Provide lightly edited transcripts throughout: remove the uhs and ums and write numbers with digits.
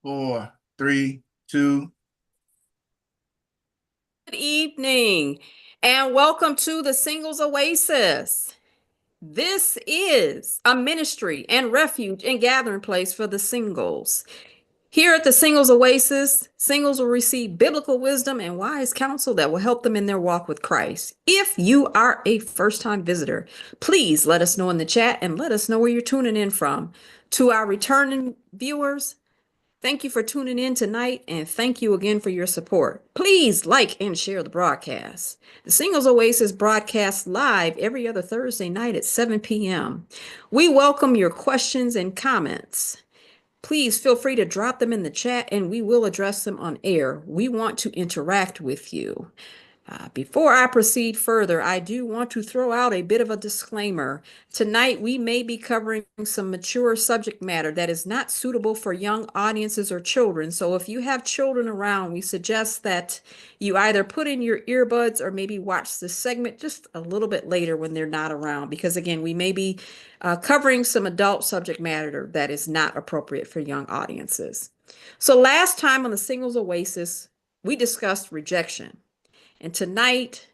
Four, three, two. Good evening, and welcome to the Singles Oasis. This is a ministry and refuge and gathering place for the singles. Here at the Singles Oasis, singles will receive biblical wisdom and wise counsel that will help them in their walk with Christ. If you are a first time visitor, please let us know in the chat and let us know where you're tuning in from. To our returning viewers, thank you for tuning in tonight, and thank you again for your support. Please like and share the broadcast. The Singles Oasis broadcasts live every other Thursday night at 7 p.m. We welcome your questions and comments. Please feel free to drop them in the chat and we will address them on air. We want to interact with you. Before I proceed further, I do want to throw out a bit of a disclaimer. Tonight, we may be covering some mature subject matter that is not suitable for young audiences or children. So if you have children around, we suggest that you either put in your earbuds or maybe watch this segment just a little bit later when they're not around. Because again, we may be covering some adult subject matter that is not appropriate for young audiences. So last time on the Singles Oasis, we discussed rejection. And tonight,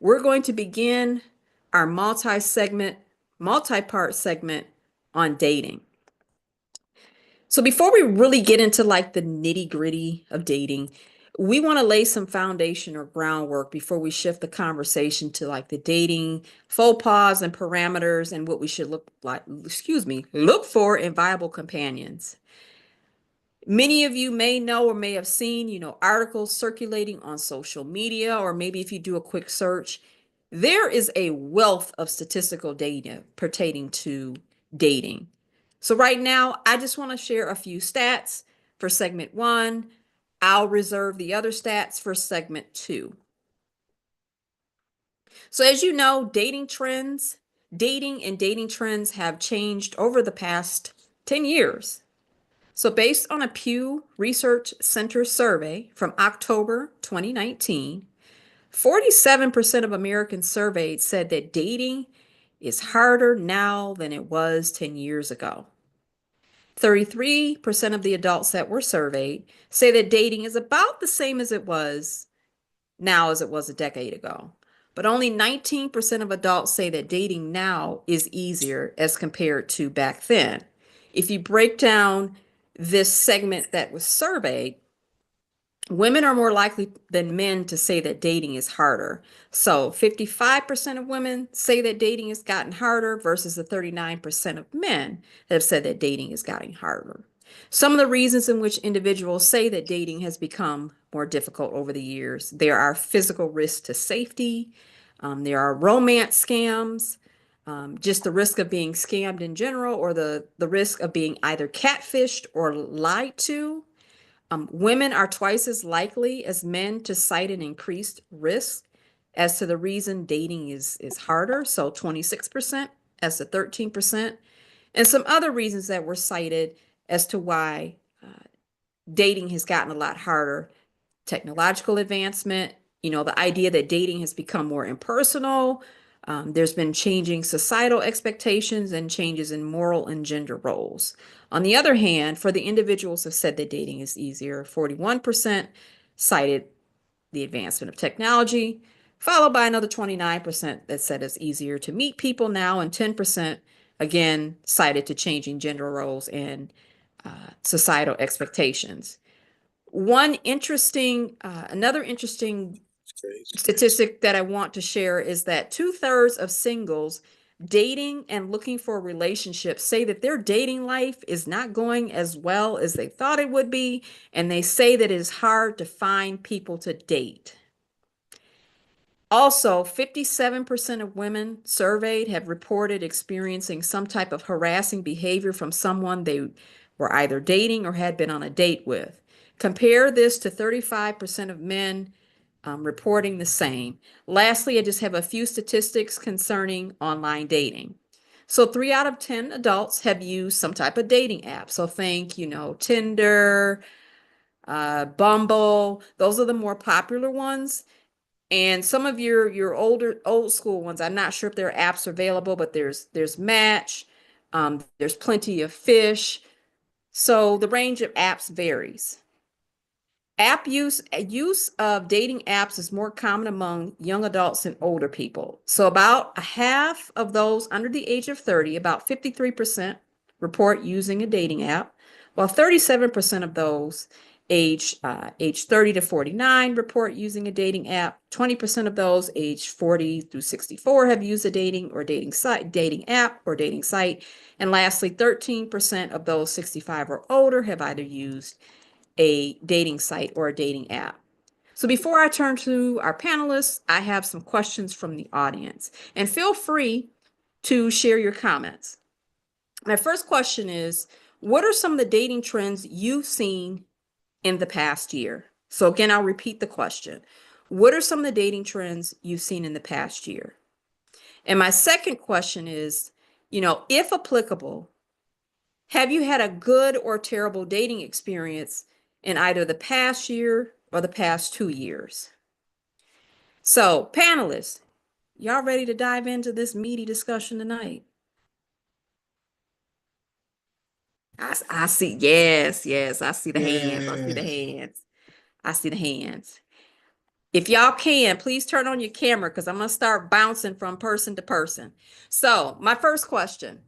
we're going to begin our multi-part segment on dating. So before we really get into like the nitty-gritty of dating, we want to lay some foundation or groundwork before we shift the conversation to like the dating faux pas and parameters and what we should look for in viable companions. Many of you may know or may have seen, articles circulating on social media, or maybe if you do a quick search, there is a wealth of statistical data pertaining to dating. So right now, I just want to share a few stats for segment one. I'll reserve the other stats for segment two. So as you know, dating and dating trends have changed over the past 10 years. So based on a Pew Research Center survey from October 2019, 47% of Americans surveyed said that dating is harder now than it was 10 years ago. 33% of the adults that were surveyed say that dating is about the same as it was now as it was a decade ago. But only 19% of adults say that dating now is easier as compared to back then. If you break down this segment that was surveyed, women are more likely than men to say that dating is harder. So 55% of women say that dating has gotten harder versus the 39% of men that have said that dating is getting harder. Some of the reasons in which individuals say that dating has become more difficult over the years, there are physical risks to safety, there are romance scams, just the risk of being scammed in general, or the risk of being either catfished or lied to. Women are twice as likely as men to cite an increased risk as to the reason dating is harder. So 26% as to 13%. And some other reasons that were cited as to why dating has gotten a lot harder. Technological advancement, the idea that dating has become more impersonal. There's been changing societal expectations and changes in moral and gender roles. On the other hand, for the individuals who have said that dating is easier, 41% cited the advancement of technology, followed by another 29% that said it's easier to meet people now, and 10% again cited to changing gender roles and societal expectations. Another interesting statistic that I want to share is that 2/3 of singles dating and looking for a relationship say that their dating life is not going as well as they thought it would be, and they say that it is hard to find people to date. Also, 57% of women surveyed have reported experiencing some type of harassing behavior from someone they were either dating or had been on a date with. Compare this to 35% of men reporting the same. Lastly, I just have a few statistics concerning online dating. So 3 out of 10 adults have used some type of dating app. So think, Tinder, Bumble, those are the more popular ones. And some of your old school ones, I'm not sure if there are apps available, but there's Match, there's Plenty of Fish, So the range of apps varies. App use of dating apps is more common among young adults and older people. So about a half of those under the age of 30, about 53% report using a dating app, while 37% of those age 30 to 49 report using a dating app. 20% of those age 40 through 64 have used a dating app or dating site. And lastly, 13% of those 65 or older have either used a dating site or a dating app. So before I turn to our panelists, I have some questions from the audience, and feel free to share your comments. My first question is, what are some of the dating trends you've seen in the past year? So again, I'll repeat the question. What are some of the dating trends you've seen in the past year? And my second question is, if applicable, have you had a good or terrible dating experience in either the past year or the past 2 years? So, panelists, y'all ready to dive into this meaty discussion tonight? I see, yes, I see the hands. I see the Yes. hands. I see the hands. If y'all can, please turn on your camera because I'm going to start bouncing from person to person. So, my first question.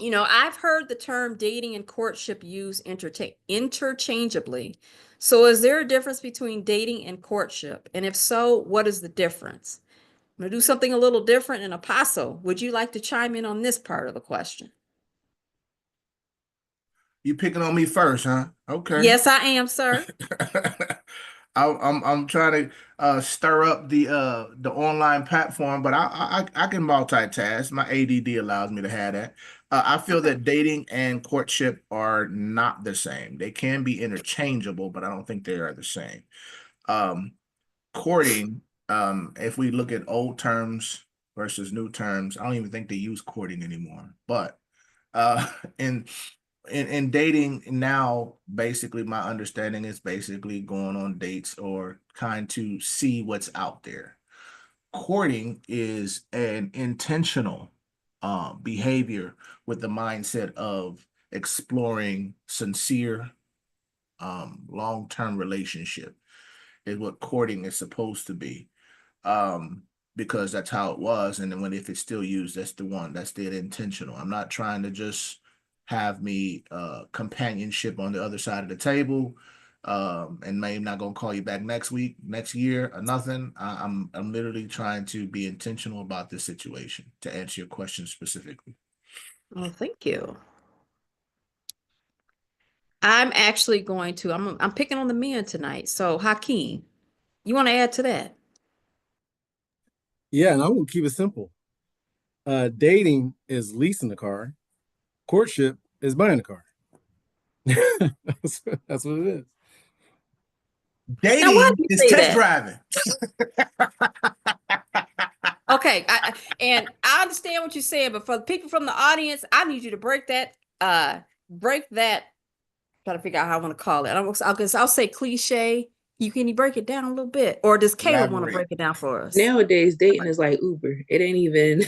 I've heard the term dating and courtship used interchangeably. So is there a difference between dating and courtship? And if so, what is the difference? I'm going to do something a little different. And Apostle, would you like to chime in on this part of the question? You picking on me first, huh? Okay. Yes, I am, sir. I'm trying to stir up the online platform, but I can multitask. My ADD allows me to have that. I feel Okay. that dating and courtship are not the same. They can be interchangeable, but I don't think they are the same. Um, Courting, if we look at old terms versus new terms, I don't even think they use courting anymore. But uh, in in dating now, basically my understanding is basically going on dates or kind to see what's out there. Courting is an intentional behavior with the mindset of exploring sincere long-term relationship is what courting is supposed to be, um, because that's how it was. And then when if it's still used, that's the one. That's the intentional. I'm not trying to just have me companionship on the other side of the table, and maybe not gonna call you back next week, next year, or nothing. I'm literally trying to be intentional about this situation to answer your question specifically. Well, thank you. I'm actually going to, I'm picking on the men tonight. So, Hakeem, you want to add to that? Yeah, and I will keep it simple. Dating is leasing the car. Courtship is buying the car. that's what it is. Now, why Dating do you is say test that? driving. Okay, and I understand what you're saying, but for the people from the audience, I need you to break that. Try to figure out how I want to call it. I'll say cliche. Can you break it down a little bit, or does Caleb want to Elaborate. break it down for us? Nowadays, dating is like Uber. It ain't even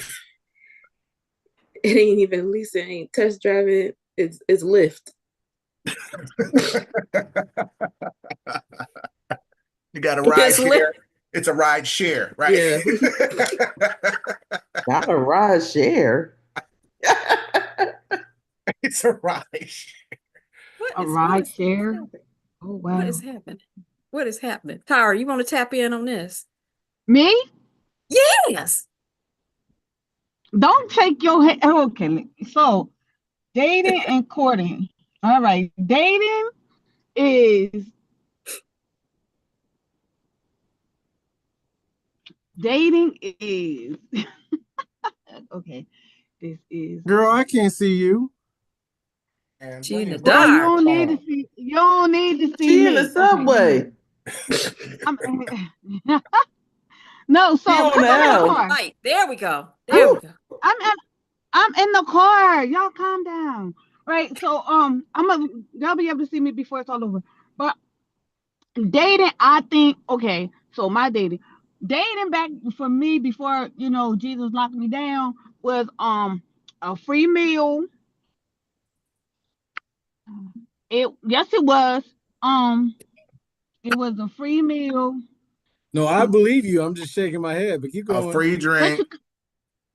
it ain't even leasing, ain't test driving. It's Lyft. You got a ride It's lit. share. It's a ride share, right? Yeah. Not a ride share. It's a ride share. A ride share. Happening? Oh What wow. is happening? What is happening? Tyra, you want to tap in on this? Me? Yes. Don't take your head. Okay, so dating and courting. All right, is dating is okay. This is Girl, I can't see you. And She bring in the your well. You dark. don't need to phone. see. You don't need to see She in the me. Okay. subway. I'm, no. She So on cause the I'm in the Turn on L. the car. light. There we go. There we Ooh. go. I'm in. I'm in the car. Y'all calm down. Right. So y'all be able to see me before it's all over. But dating, I think, okay, so my dating back for me before, Jesus locked me down was a free meal, Yes, it was. Um, it was a free meal. No, I believe you. I'm just shaking my head, but keep A going. free But drink.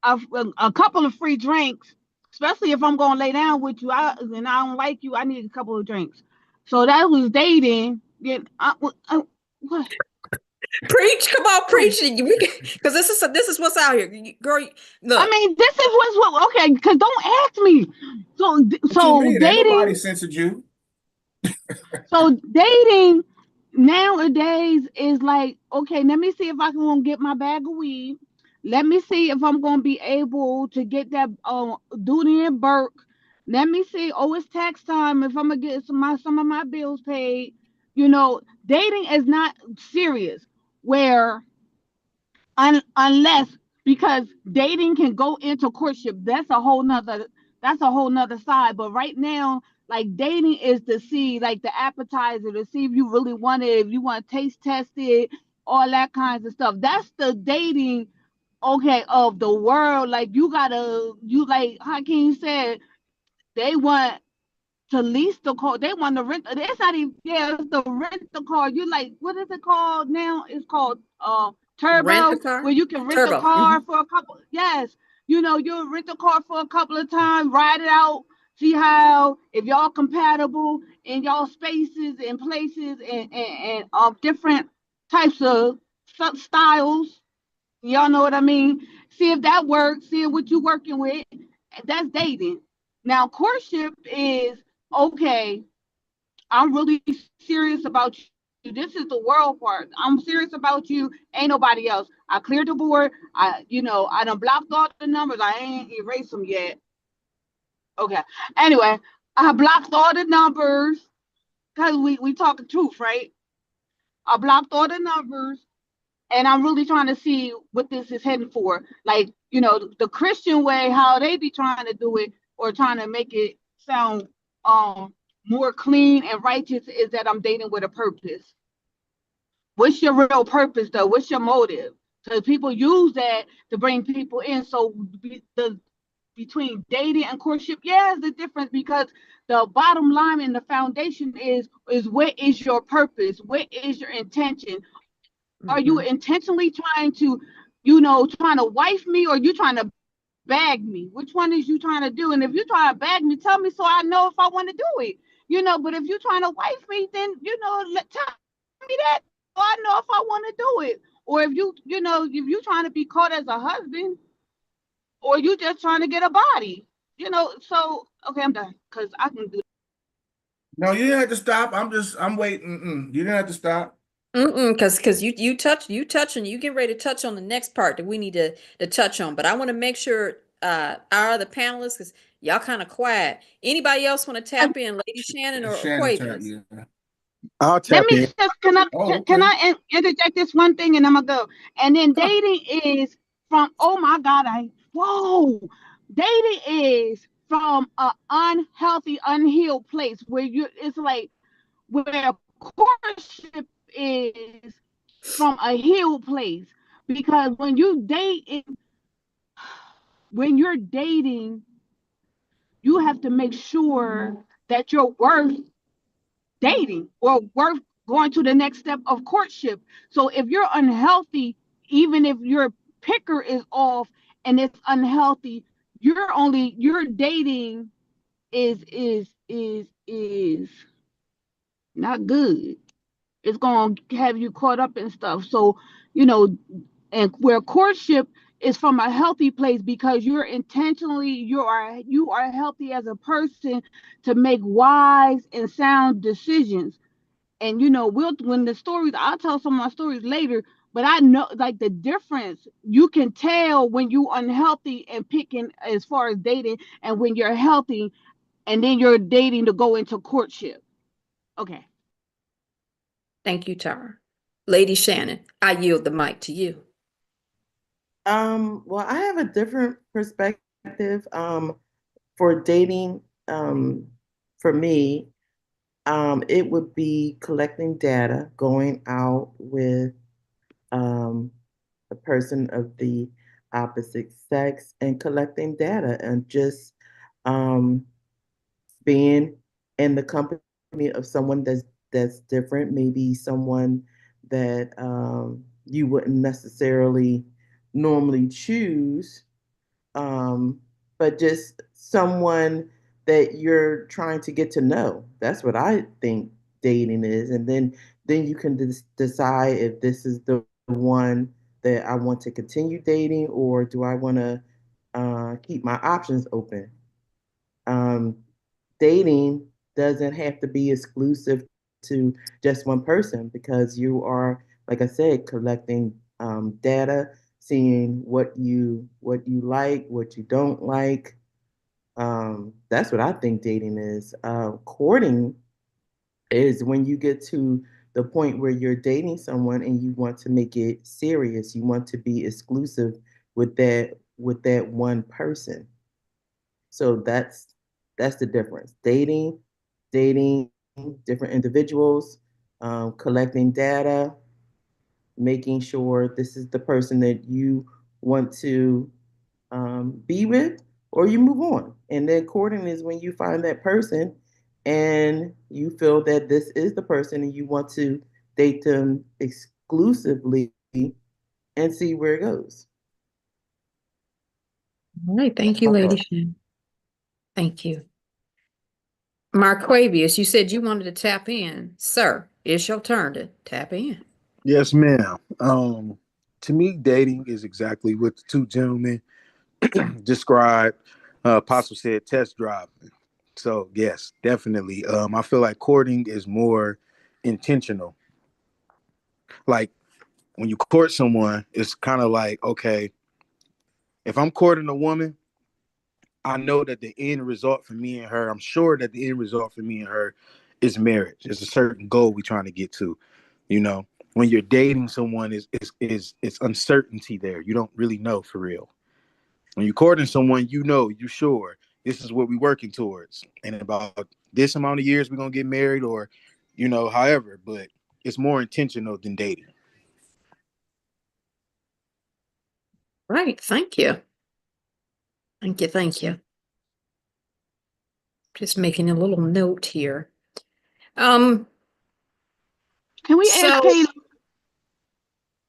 a couple of free drinks, especially if I'm gonna lay down with you. And I don't like you. I need a couple of drinks. So that was dating. What? Preach, come on, preach it. Because this is what's out here. Girl, I look, mean, this is what's what. Okay, because don't ask me. So What you mean? Ain't nobody dating. censored you. So dating nowadays is like, okay, let me see if I can get my bag of weed. Let me see if I'm gonna be able to get that duty in Burke. Let me see. Oh, it's tax time. If I'm gonna get some of my bills paid. Dating is not serious. Where unless because dating can go into courtship. That's a whole nother side. But right now, like dating is to see like the appetizer to see if you really want it, if you want to taste test it, all that kinds of stuff. That's the dating, okay, of the world. Like you like Hakeem said, they want to lease the car. They want to rent. It's not even, yeah, it's the rent the car. You like, what is it called now? It's called rent the Turbo, car. where you can rent the Turbo. car for a couple. Yes, you'll rent the car for a couple of times, ride it out, see how if y'all compatible in y'all spaces and places and different types of styles. Y'all know what I mean? See if that works. See what you're working with. That's dating. Now, courtship is, okay, I'm really serious about you. This is the world part. I'm serious about you. Ain't nobody else. I cleared the board. I done blocked all the numbers. I ain't erased them yet. Okay. Anyway, I blocked all the numbers because we talking truth, right? I blocked all the numbers and I'm really trying to see what this is heading for. Like, the Christian way, how they be trying to do it or trying to make it sound more clean and righteous is that I'm dating with a purpose. What's your real purpose though? What's your motive? Because people use that to bring people in. So the between dating and courtship, yeah, it's the difference because the bottom line and the foundation is what is your purpose? What is your intention? Are you Mhm. intentionally trying to wife me, or you trying to bag me? Which one is you trying to do? And if you're trying to bag me, tell me so I know if I want to do it. But if you're trying to wife me, then tell me that so I know if I want to do it. Or if you trying to be caught as a husband, or you just trying to get a body. So okay, I'm done because I can do. No, you didn't have to stop. I'm waiting. You didn't have to stop. Because you touch and you get ready to touch on the next part that we need to touch on. But I want to make sure our other panelists, because y'all kind of quiet. Anybody else want to tap in, Lady Shannon or Shannon turned Quavis? you. I'll Let tap me in. just can I Oh, can okay. I interject this one thing and I'm gonna go. And then Come on. dating is from, oh my God, dating is from a unhealthy, unhealed place where it's like where courtship is from a healed place because when you're dating, you have to make sure that you're worth dating or worth going to the next step of courtship. So if you're unhealthy, even if your picker is off and it's unhealthy, your dating is not good. It's gonna have you caught up in stuff. So, you know, and where courtship is from a healthy place because you are healthy as a person to make wise and sound decisions. And when the stories, I'll tell some of my stories later, but I know like the difference. You can tell when you unhealthy and picking as far as dating, and when you're healthy and then you're dating to go into courtship. Okay. Thank you, Tara. Lady Shannon, I yield the mic to you. Well, I have a different perspective. For dating, for me, it would be collecting data, going out with um, a person of the opposite sex and collecting data and just um, being and the company of someone that's different, maybe someone that you wouldn't necessarily normally choose, um, but just someone that you're trying to get to know. That's what I think dating is, and then you can decide if this is the one that I want to continue dating, or do I want to keep my options open. Um, Dating doesn't have to be exclusive to just one person, because you are, like I said, collecting data, seeing what you like, what you don't like. That's what I think dating is. Courting is when you get to the point where you're dating someone and you want to make it serious. You want to be exclusive with that one person. So that's the difference. Dating different individuals, collecting data, making sure this is the person that you want to be with, or you move on. And then courting is when you find that person and you feel that this is the person and you want to date them exclusively and see where it goes. All right. Thank That's you, my Lady thought. Shan. Thank you. Marquavius, you said you wanted to tap in. Sir, it's your turn to tap in. Yes, ma'am. To me, dating is exactly what the two gentlemen described. Apostle said test driving. So yes, definitely. I feel like courting is more intentional. Like when you court someone, it's kind of like, okay, if I'm courting a woman, I know that the end result for me and her, I'm sure that the end result for me and her is marriage. It's a certain goal we're trying to get to. You know, when you're dating someone, is it's uncertainty there. You don't really know for real. When you're courting someone, you know, you sure this is what we're working towards. And about this amount of years we're gonna get married, or however, but it's more intentional than dating. Right. Thank you. Thank you. Thank you. Just making a little note here. Um, Can we ask so Kayla?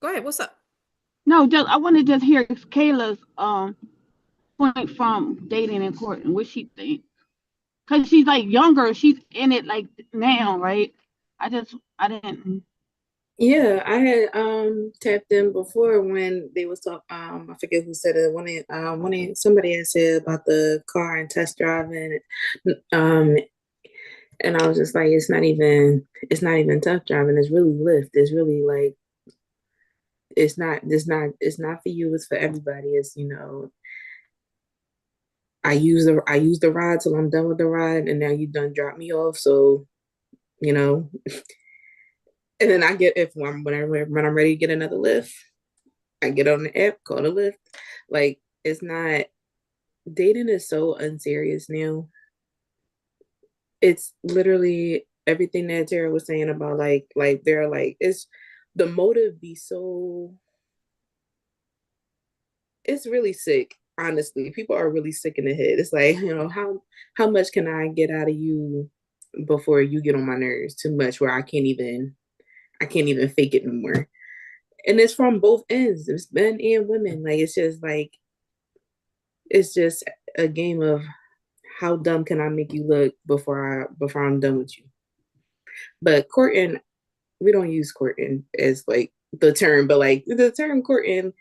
go ahead. What's up? No, just I want to just hear Kayla's point from dating and courting. What she think? Cause she's like younger. She's in it like now, right? I didn't. Yeah, I had tapped in before when they was talking. I forget who said it. When somebody had said about the car and test driving, um, and I was just like, it's not even tough driving. It's really lift. It's really like it's not for you. It's for everybody. It's I use the ride till I'm done with the ride, and now you done drop me off. So you know, and then I get if when I'm ready to get another lift. I get on the app, call the lift. Like it's not dating is so unserious now. It's literally everything that Tara was saying about like they're like it's the motive be so it's really sick. Honestly, people are really sick in the head. It's like how much can I get out of you before you get on my nerves too much where I can't even fake it no more. And it's from both ends. It's men and women. Like it's just a game of how dumb can I make you look before I'm done with you. But courting, we don't use courting as like the term, but like the term courting,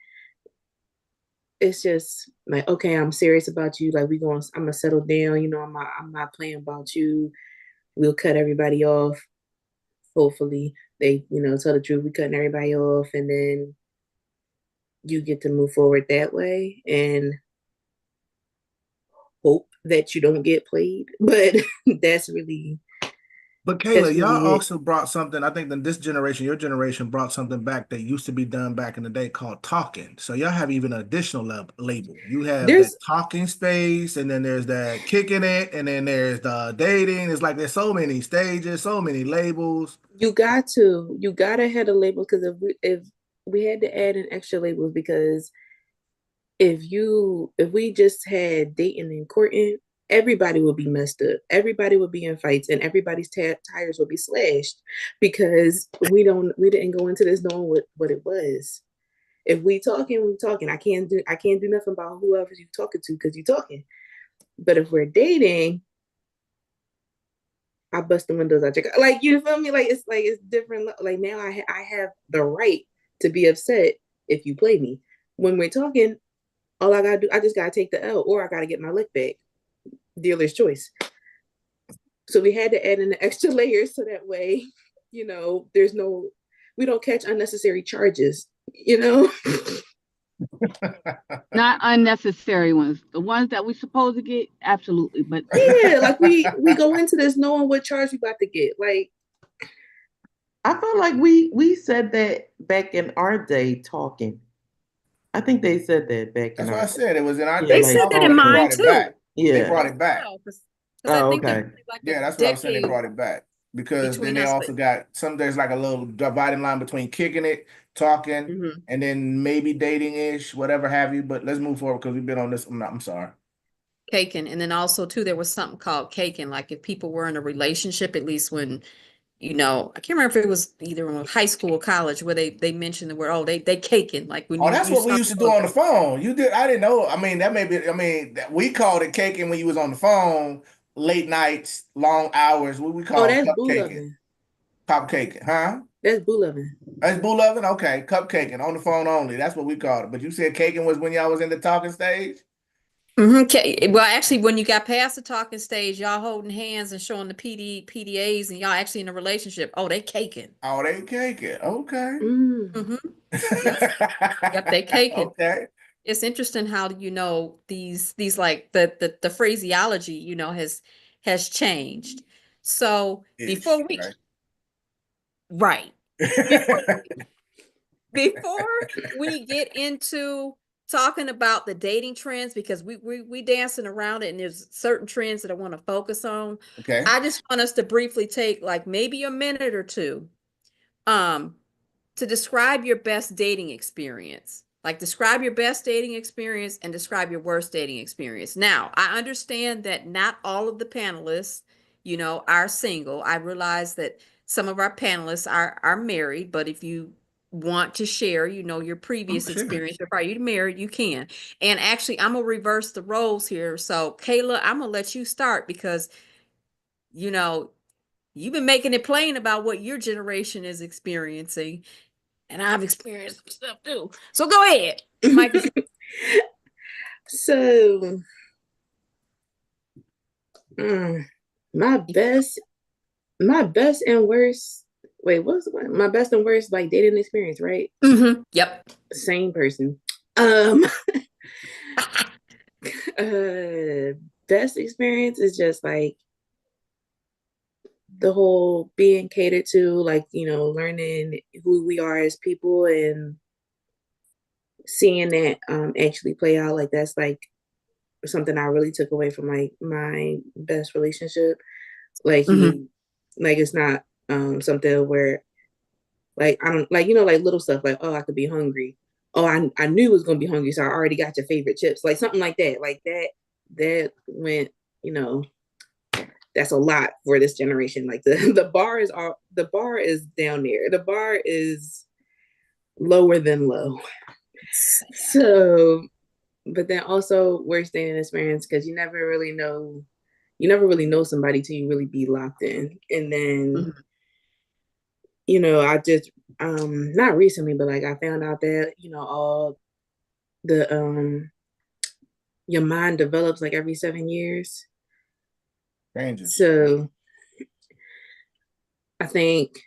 it's just like okay, I'm serious about you. Like I'm gonna settle down. I'm not playing about you. We'll cut everybody off. Hopefully, they tell the truth. We cutting everybody off, and then you get to move forward that way and hope that you don't get played. But that's really But that's Kayla, y'all really it. also brought something. I think that this generation, your generation, brought something back that used to be done back in the day called talking. So y'all have even an additional label. You have that There's talking space, and then there's that kicking it, and then there's the dating. It's like there's so many stages, so many labels. you gotta have a label because if we had to add an extra label because if we just had dating and courting, everybody would be messed up. Everybody would be in fights, and everybody's tires would be slashed because we didn't go into this knowing what it was. If we talking, we talking. I can't do nothing about whoever you talking to because you talking. But if we're dating, I bust the windows out. Like, you feel me? Like it's different. Like now I have the right to be upset if you play me. When we're talking, all I gotta do, I just gotta take the L, or I gotta get my lick back. Dealer's choice. So we had to add in the extra layers so that way, we don't catch unnecessary charges, Not unnecessary ones. The ones that we supposed to get, absolutely. But yeah, like we go into this knowing what charge we about to get. Like, I feel like we said that back in our day talking. I think they said that back That's in what our I said. It was in our Yeah, day They like said that talking, in and they talking. mine brought it too. back. They Yeah. brought it back. Because I Oh, think it okay. was like Yeah, a that's what I was saying. They decade brought it back because then between they us. also got there's like a little dividing line between kicking it, talking, Mhm. and then maybe dating ish, whatever have you. But let's move forward because we've been on this. I'm sorry. Caking. And then also too, there was something called caking. Like if people were in a relationship, at least when, I can't remember if it was either in high school or college where they mentioned the word, oh, they caking. Like when Oh, that's you what we saw used to do on the phone. You did. I didn't know. I mean, that may be. I mean, we called it caking when you was on the phone, late nights, long hours. What we oh, call that's boo cupcaking, loving. cupcaking, huh? That's boo loving. That's boo loving. Okay, cupcaking on the phone only. That's what we called it. But you said caking was when y'all was in the talking stage. Well, actually, when you got past the talking stage, y'all holding hands and showing the PDAs, and y'all actually in a relationship. Oh, they caking. Oh, they caking. Okay. Mm. Mm-hmm. Yep, they caking. Okay. It's interesting how these like the phraseology has changed. So Ish, right? right before before we get into talking about the dating trends, because we dancing around it and there's certain trends that I want to focus on. Okay. I just want us to briefly take like maybe a minute or two um to describe your best dating experience. Like describe your best dating experience and describe your worst dating experience. Now, I understand that not all of the panelists, are single. I realize that some of our panelists are married, but if you want to share, your Oh, previous sure. experience, if you're married, you can. And actually, I'm gonna reverse the roles here. So, Kayla, I'm gonna let you start because you know you've been making it plain about what your generation is experiencing. And I've experienced some stuff too. So go ahead. Mike is So, mm, my best, my best and worst. Wait, what's the one? My best and worst like dating experience, right? Yep. Same person. Um, best experience is just like the whole being catered to, like learning who we are as people and seeing that actually play out. Like that's like something I really took away from like my best relationship. Like like it's not something where like I don't like like little stuff like, oh, I could be hungry. Oh, I knew it was gonna be hungry, so I already got your favorite chips. Like something like that. Like that went, that's a lot for this generation. Like the bar is down there. The bar is lower than low. So, but then also worst dating experience because you never really know somebody till you really be locked in. And then, I just not recently, but like I found out that, all the your mind develops like every 7 years. Changes. So I think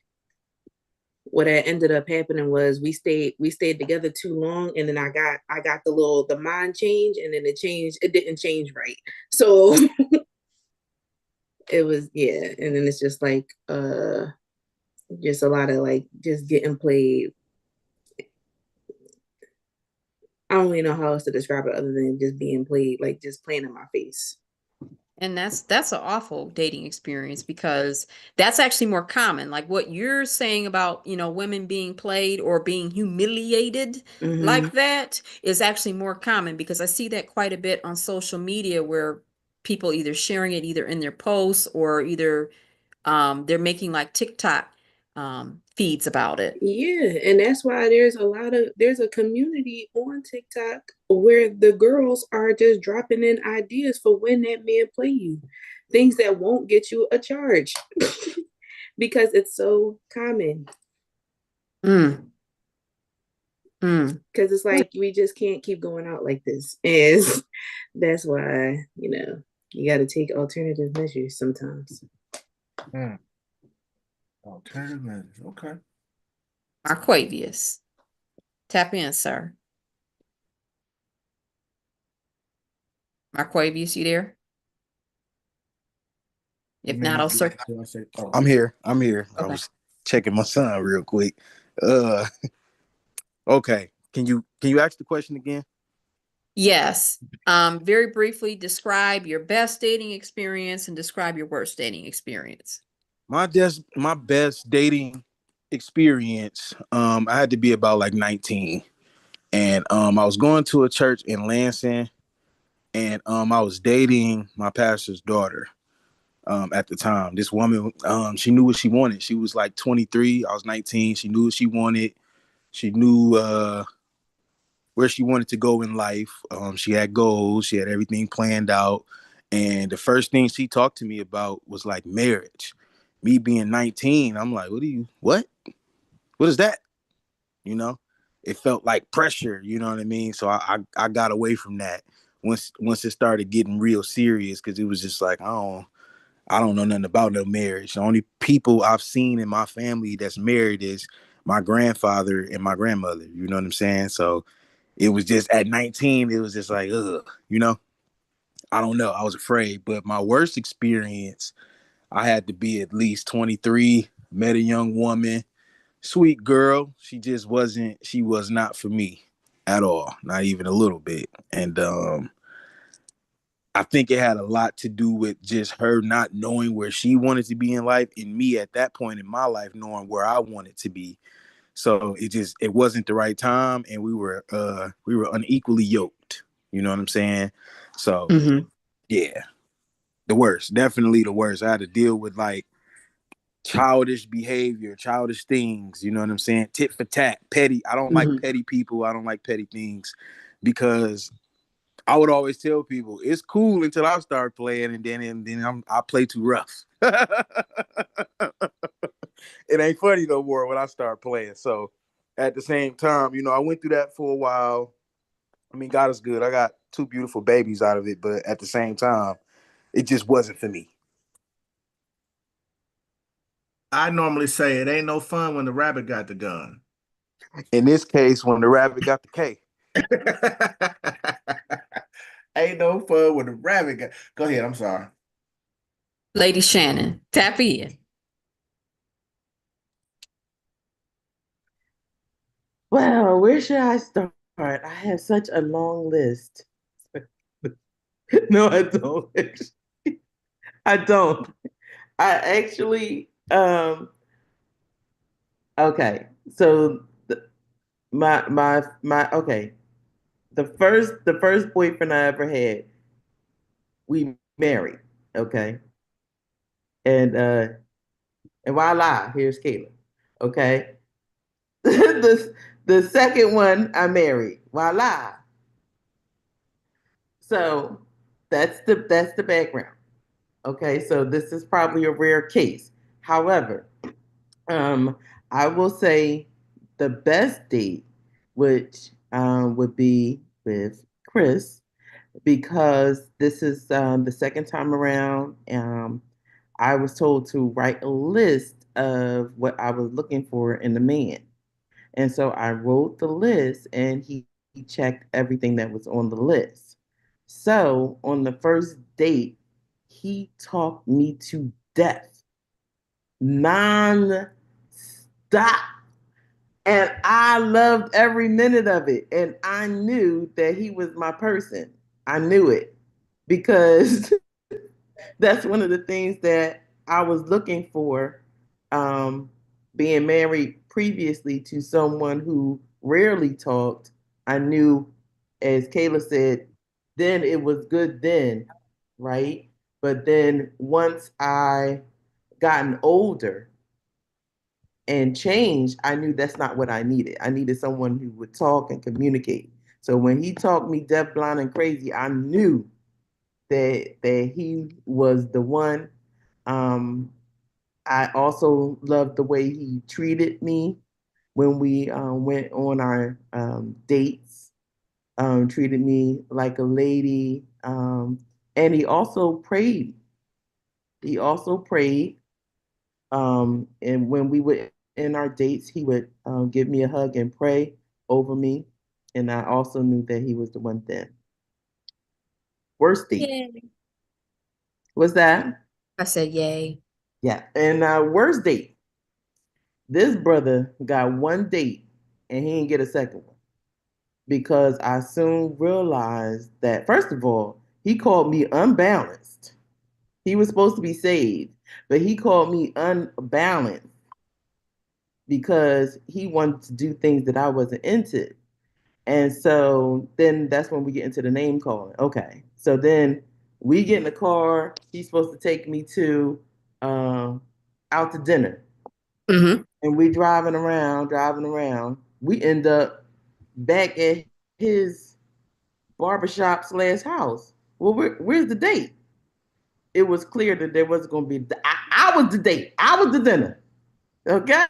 what had ended up happening was we stayed together too long, and then I got the mind change, and then it didn't change right. So it was, yeah, and then it's just like just a lot of like just getting played. I don't really know how else to describe it other than just being played, like just playing in my face. And that's an awful dating experience because that's actually more common. Like what you're saying about, women being played or being humiliated like that is actually more common because I see that quite a bit on social media where people either sharing it either in their posts or either they're making like TikTok feeds about it. Yeah, and that's why there's a community on TikTok where the girls are just dropping in ideas for when that man play you. Things that won't get you a charge because it's so common. Mm. Mm. Because it's like we just can't keep going out like this. And that's why, you got to take alternative measures sometimes. Alternative measures. Okay. Arquavius, tap in, sir. Arquavius, you there? If not, I'll search. I'm here. I'm here. I Okay. was checking my son real quick. Okay. Can you ask the question again? Yes. Very briefly, describe your best dating experience and describe your worst dating experience. My best dating experience. I had to be about like 19, and I was going to a church in Lansing, and I was dating my pastor's daughter. At the time, this woman, she knew what she wanted. She was like 23. I was 19. She knew what she wanted. She knew where she wanted to go in life. She had goals. She had everything planned out. And the first thing she talked to me about was like marriage. Me being 19, I'm like, what? What is that? You know, it felt like pressure. You know what I mean? So I got away from that once it started getting real serious, because it was just like, I don't know nothing about no marriage. The only people I've seen in my family that's married is my grandfather and my grandmother. You know what I'm saying? So it was just at 19, it was just like, I don't know. I was afraid. But my worst experience, I had to be at least 23, met a young woman, sweet girl. She was not for me at all, not even a little bit. And I think it had a lot to do with just her not knowing where she wanted to be in life, and me at that point in my life knowing where I wanted to be. So it wasn't the right time, and we were unequally yoked. You know what I'm saying? So Mm-hmm. yeah, the worst, definitely the worst. I had to deal with like childish behavior, childish things. You know what I'm saying? Tit for tat, petty. I don't like petty people. I don't like petty things, because I would always tell people it's cool until I start playing, and then I play too rough. It ain't funny no more when I start playing. So at the same time, I went through that for a while. I mean, God is good. I got 2 beautiful babies out of it, but at the same time, it just wasn't for me. I normally say it ain't no fun when the rabbit got the gun. In this case, when the rabbit got the K. Ain't no fun when the rabbit got. Go ahead. I'm sorry. Lady Shannon, tap in. Well, where should I start? I have such a long list. No, I don't. I don't. I actually, okay. So okay. The first boyfriend I ever had, we married. Okay. And voila, here's Caleb. Okay. The second one I married. Voila. So that's the background. Okay, so this is probably a rare case. However, I will say the best date, which would be with Chris, because this is the second time around. I was told to write a list of what I was looking for in a man. And so I wrote the list, and he checked everything that was on the list. So on the first date, he talked me to death, non stop. And I loved every minute of it. And I knew that he was my person. I knew it because that's one of the things that I was looking for, being married previously to someone who rarely talked. I knew, as Kayla said, then it was good then, right? But then once I gotten older and changed, I knew that's not what I needed. I needed someone who would talk and communicate. So when he talked me deaf, blind, and crazy, I knew that he was the one. Um, I also loved the way he treated me when we went on our dates. Treated me like a lady, and he also prayed. He also prayed, and when we would in our dates, he would give me a hug and pray over me, and I also knew that he was the one then. Worst date Yay. was that? I said, yay. Yeah, and worst date. This brother got one date, and he didn't get a second one because I soon realized that first of all, he called me unbalanced. He was supposed to be saved, but he called me unbalanced because he wanted to do things that I wasn't into. And so then that's when we get into the name calling. Okay. So then we get in the car. He's supposed to take me to out to dinner. Mm-hmm. And we driving around, driving around. We end up back at his barbershop slash house. Well, where's the date? It was clear that there wasn't going to be. I was the date. I was the dinner. Okay.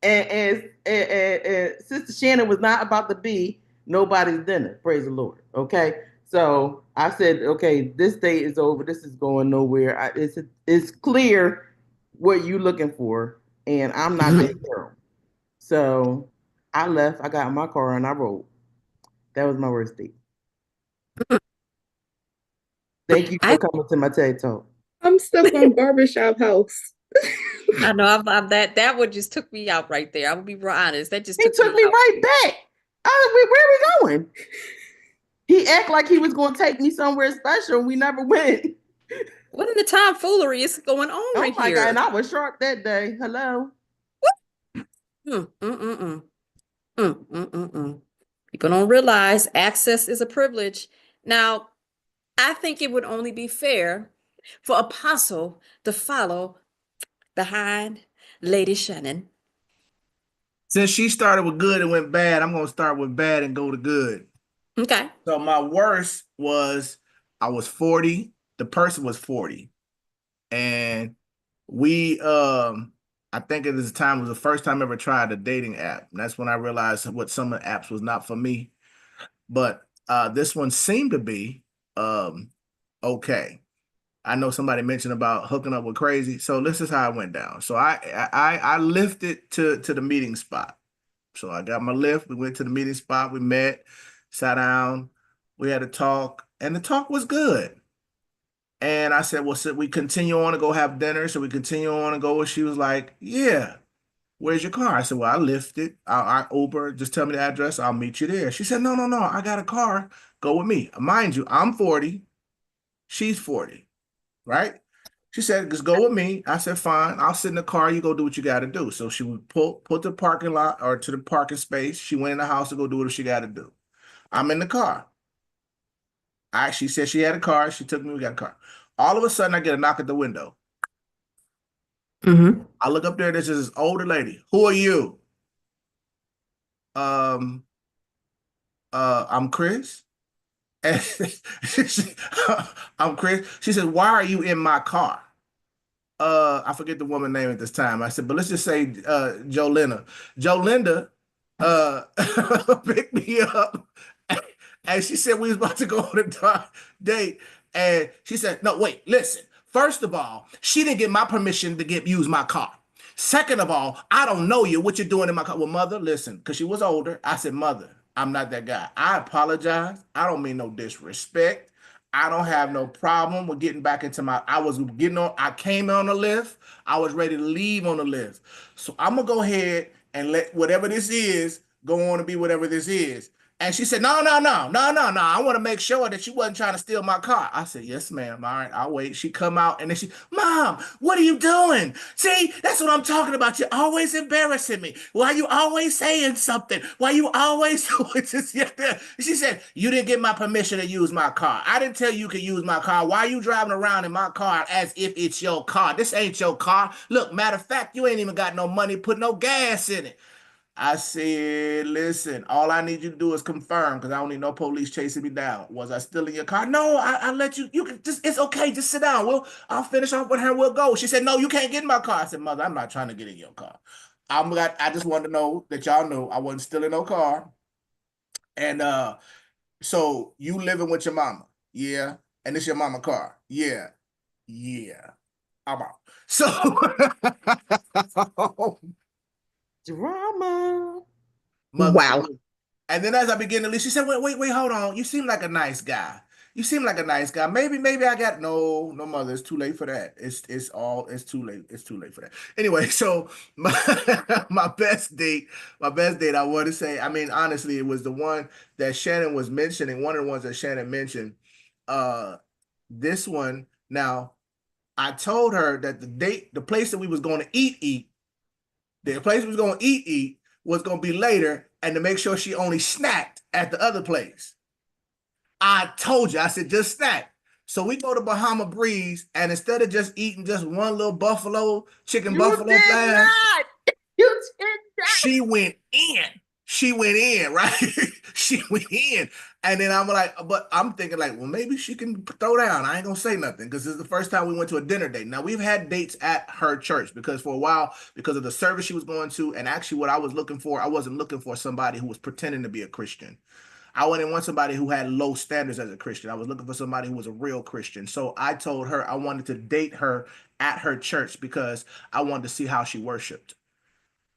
And Sister Shannon was not about to be nobody's dinner. Praise the Lord. Okay. So I said, okay, this date is over. This is going nowhere. It's clear what you're looking for, and I'm not that girl. So I left. I got in my car and I rode. That was my worst date. Thank you for I coming to my TED Talk. I'm stuck on barbershop house. I know that one just took me out right there. I will be real honest. That just He took took me me out. right back. Where are we going? He acted like he was going to take me somewhere special. We never went. What in the tomfoolery is going on Oh right my God. And here? I was sharp that day. Hello. Mm, mm, mm, mm. Mm, mm, mm, mm. People don't realize access is a privilege. Now, I think it would only be fair for Apostle to follow behind Lady Shannon. Since she started with good and went bad, I'm gonna start with bad and go to good. Okay. So my worst was I was 40. The person was 40. And we I think at this time was the first time I ever tried a dating app. And that's when I realized what some of the apps was not for me. But this one seemed to be okay. I know somebody mentioned about hooking up with crazy. So this is how it went down. So I lifted to the meeting spot. So I got my lift. We went to the meeting spot. We met, sat down. We had a talk, and the talk was good. And I said, well, should we continue on to go have dinner? Should we continue on and go? And she was like, yeah. Where's your car? I said, well, I lifted. I Uber. Just tell me the address. I'll meet you there. She said, no, no, no. I got a car. Go with me. Mind you, I'm 40. She's 40, right? She said, just go with me. I said, fine. I'll sit in the car. You go do what you got to do. So she would put the parking lot or to the parking space. She went in the house to go do what she got to do. I'm in the car. She said she had a car. She took me. We got a car. All of a sudden, I get a knock at the window. Mm-hmm. I look up there. There's this older lady. Who are you? Um, I'm Chris. And I'm Chris. She said, why are you in my car? I forget the woman name at this time. I said, but let's just say Jolinda. Jolinda picked me up and she said we was about to go on a date. And she said, no, wait, listen. First of all, she didn't get my permission to use my car. Second of all, I don't know you. What you're doing in my car? Well, mother, listen, because she was older. I said, mother, I'm not that guy. I apologize. I don't mean no disrespect. I don't have no problem with getting back into I was getting on, I came on the lift. I was ready to leave on the lift. So I'm gonna go ahead and let whatever this is go on and be whatever this is. And she said, no, no, no, no, no, no. I want to make sure that you wasn't trying to steal my car. I said, yes, ma'am. All right, I'll wait. She come out and then Mom, what are you doing? See, that's what I'm talking about. You're always embarrassing me. Why you always saying something? Why you always She said, you didn't get my permission to use my car. I didn't tell you could use my car. Why are you driving around in my car as if it's your car? This ain't your car. Look, matter of fact, you ain't even got no money to put no gas in it. I said, listen, all I need you to do is confirm because I don't need no police chasing me down. Was I still in your car? No, I let you, you can just, it's okay, just sit down. I'll finish off with her, we'll go. She said, no, you can't get in my car. I said, Mother, I'm not trying to get in your car. I just wanted to know that y'all knew I wasn't still in no car. And so you living with your mama. Yeah. And it's your mama car. Yeah. Yeah. I'm out. So Drama. mother. Wow. And then as I begin to leave, she said, wait, hold on. You seem like a nice guy. You seem like a nice guy. Maybe I got no, mother. It's too late for that. It's too late. It's too late for that. Anyway, so my best date, I want to say, I mean, honestly, it was the one that Shannon was mentioning, one of the ones that Shannon mentioned. This one, now, I told her that the place that we was going to eat, the place we was going to eat was going to be later, and to make sure she only snacked at the other place. I told you, I said, just snack. So we go to Bahama Breeze, and instead of just eating just one little chicken buffalo did blast, not. You did not. she went in. She went in, right? She went in. And then I'm like, but I'm thinking like, well, maybe she can throw down. I ain't gonna say nothing because this is the first time we went to a dinner date. Now we've had dates at her church because for a while, because of the service she was going to, and actually what I was looking for, I wasn't looking for somebody who was pretending to be a Christian. I wouldn't want somebody who had low standards as a Christian. I was looking for somebody who was a real Christian. So I told her I wanted to date her at her church because I wanted to see how she worshiped.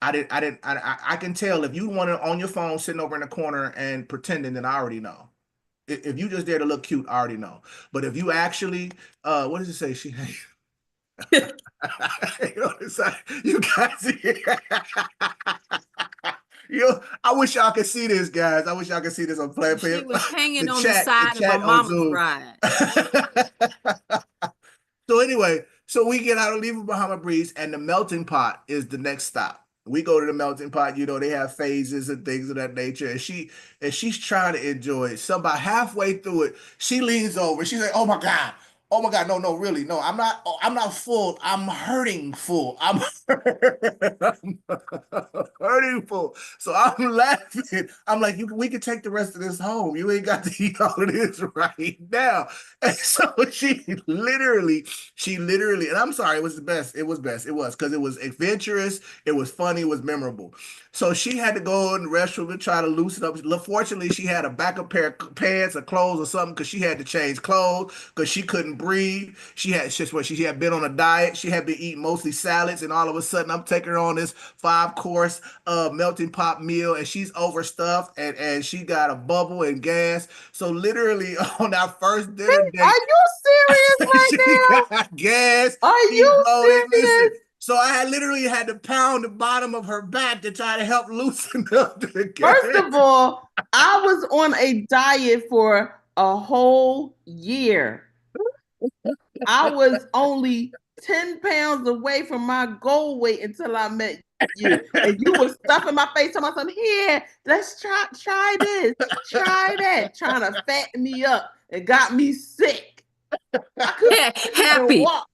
I can tell if you want it on your phone sitting over in the corner and pretending, then I already know. If you just there to look cute, I already know. But if you actually, what does it say? She, you know, it's like, you guys, I wish y'all could see this, guys. I wish y'all could see this on Play. She was hanging The on the chat, side of her on mama's Zoom. ride. So anyway, so we get out of leaving Bahama Breeze, and the melting pot is the next stop. We go to the melting pot, you know, they have phases and things of that nature. And she's trying to enjoy it. So about halfway through it, she leans over. She's like, oh my God. Oh my God, no, really, no, I'm not full. I'm hurting full. I'm hurting full. So I'm laughing. I'm like, we can take the rest of this home. You ain't got to eat all of this right now. And so she literally, and I'm sorry, it was the best. It was best. It was because it was adventurous, it was funny, it was memorable. So she had to go in the restroom to try to loosen up. Fortunately, she had a backup pair of pants or clothes or something because she had to change clothes because she couldn't breathe. She had been on a diet. She had been eating mostly salads, and all of a sudden, I'm taking her on this 5-course melting pot meal, and she's overstuffed, and she got a bubble and gas. So literally on our first dinner date, Are you serious right she now? got gas. Are She you bloated. Listen. serious? So I literally had to pound the bottom of her back to try to help loosen up the gas. First of all, I was on a diet for a whole year. I was only 10 pounds away from my goal weight until I met you. And you were stuffing my face, telling me, here, let's try this, try that, trying to fatten me up. It got me sick. I couldn't Happy. walk.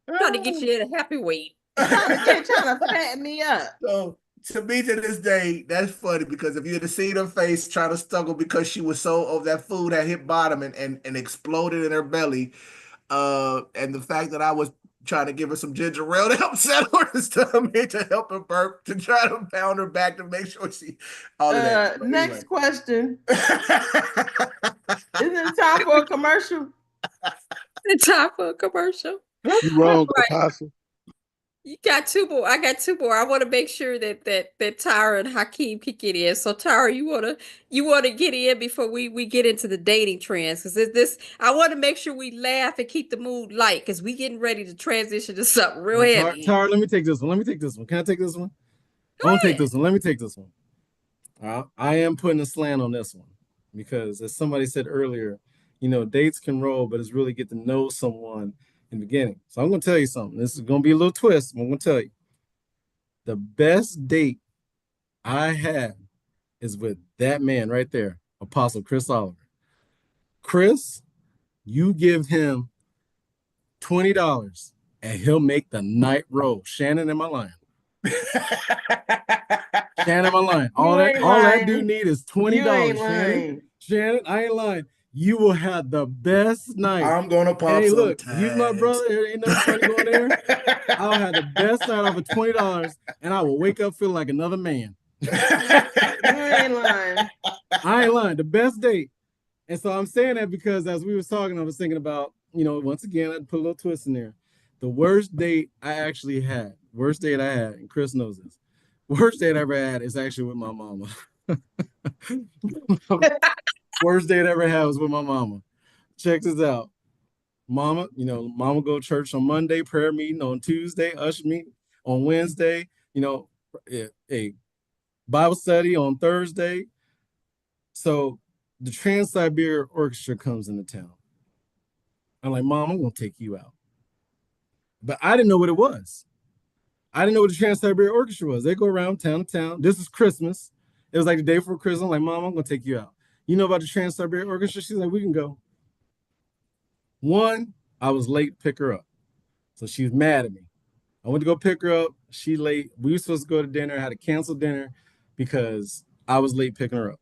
Trying to get you at a happy weight. Trying to fatten me up. So to me, to this day, that's funny because if you had seen her face trying to struggle because she was so that food had hit bottom and exploded in her belly, and the fact that I was trying to give her some ginger ale to help settle her stomach, to help her burp, to try to pound her back to make sure she all of that. Next question. Isn't it time for a commercial? It's time for a commercial. You wrong, Right. Apostle. You got two more. I got two more. I want to make sure that Tyra and Hakeem can get in. So Tyra, you wanna get in before we get into the dating trends, because this I want to make sure we laugh and keep the mood light because we getting ready to transition to something real heavy. Tara, let me take this one. Can I take this one? Go I won't take ahead. this one. Let me take this one. I am putting a slant on this one because, as somebody said earlier, dates can roll, but it's really get to know someone in the beginning. So I'm going to tell you something. This is going to be a little twist. I'm going to tell you the best date I had is with that man right there, Apostle Chris Oliver. Chris, you give him $20 and he'll make the night roll. Shannon, am I lying? Shannon, am I lying? All that dude need is $20. Shannon, I ain't lying. You will have the best night. I'm gonna pop hey, some look, tags. He's my brother. There ain't nothing funny going there. I'll have the best night off of $20, and I will wake up feeling like another man. You ain't lying. I ain't lying. The best date. And so I'm saying that because as we was talking, I was thinking about, once again, I'd put a little twist in there. The worst date I actually had, and Chris knows this. Worst date I ever had is actually with my mama. Worst date I ever had was with my mama. Check this out. Mama go to church on Monday, prayer meeting on Tuesday, usher meeting on Wednesday, a Bible study on Thursday. So the Trans-Siberian Orchestra comes into town. I'm like, Mom, I'm going to take you out. But I didn't know what it was. I didn't know what the Trans-Siberian Orchestra was. They go around town to town. This is Christmas. It was like the day before Christmas. I'm like, Mom, I'm going to take you out. You know about the Trans-Siberian Orchestra? She's like, we can go. One, I was late to pick her up. So she was mad at me. I went to go pick her up. She late. We were supposed to go to dinner. I had to cancel dinner because I was late picking her up.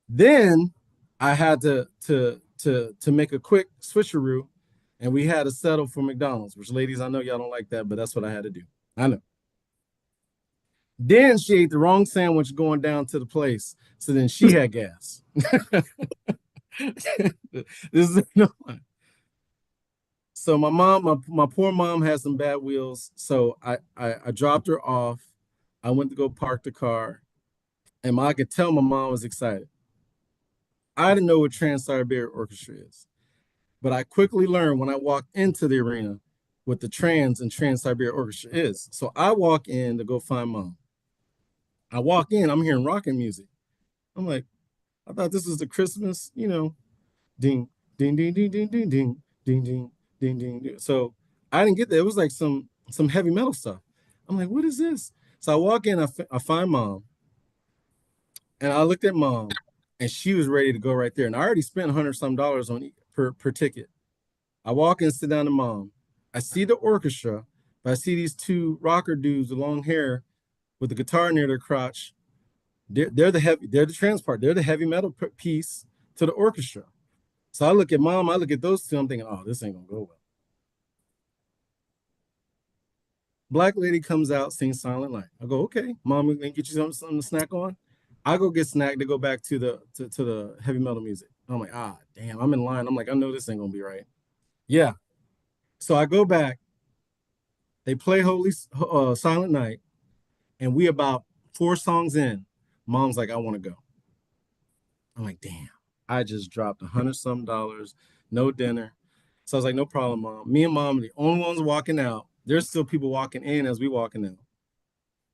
Then I had to make a quick switcheroo, and we had to settle for McDonald's, which, ladies, I know y'all don't like that, but that's what I had to do. I know. Then she ate the wrong sandwich going down to the place, so then she had gas. This is no lie. So my mom, my poor mom had some bad wheels. So I dropped her off. I went to go park the car, and I could tell my mom was excited. I didn't know what Trans-Siberian Orchestra is, but I quickly learned when I walked into the arena what the Trans and Trans-Siberian Orchestra is. So I walk in to go find Mom. I walk in, I'm hearing rocking music. I'm like, I thought this was the Christmas, ding, ding, ding, ding, ding, ding, ding, ding, ding, ding, ding. So I didn't get that. It was like some heavy metal stuff. I'm like, what is this? So I walk in, I find Mom, and I looked at Mom, and she was ready to go right there. And I already spent $100 on per ticket. I walk in, sit down to Mom. I see the orchestra, but I see these two rocker dudes with long hair with the guitar near their crotch. They're the trans part. They're the heavy metal piece to the orchestra. So I look at Mom, I look at those two, I'm thinking, oh, this ain't gonna go well. Black lady comes out, sings Silent Night. I go, okay, Mom, we can get you something to snack on. I go get snack to go back to the heavy metal music. I'm like, damn, I'm in line. I'm like, I know this ain't gonna be right. Yeah. So I go back. They play Silent Night, and we about 4 songs in. Mom's like, I want to go. I'm like, damn, I just dropped $100 no dinner. So I was like, no problem, Mom. Me and Mom are the only ones walking out. There's still people walking in as we walking out.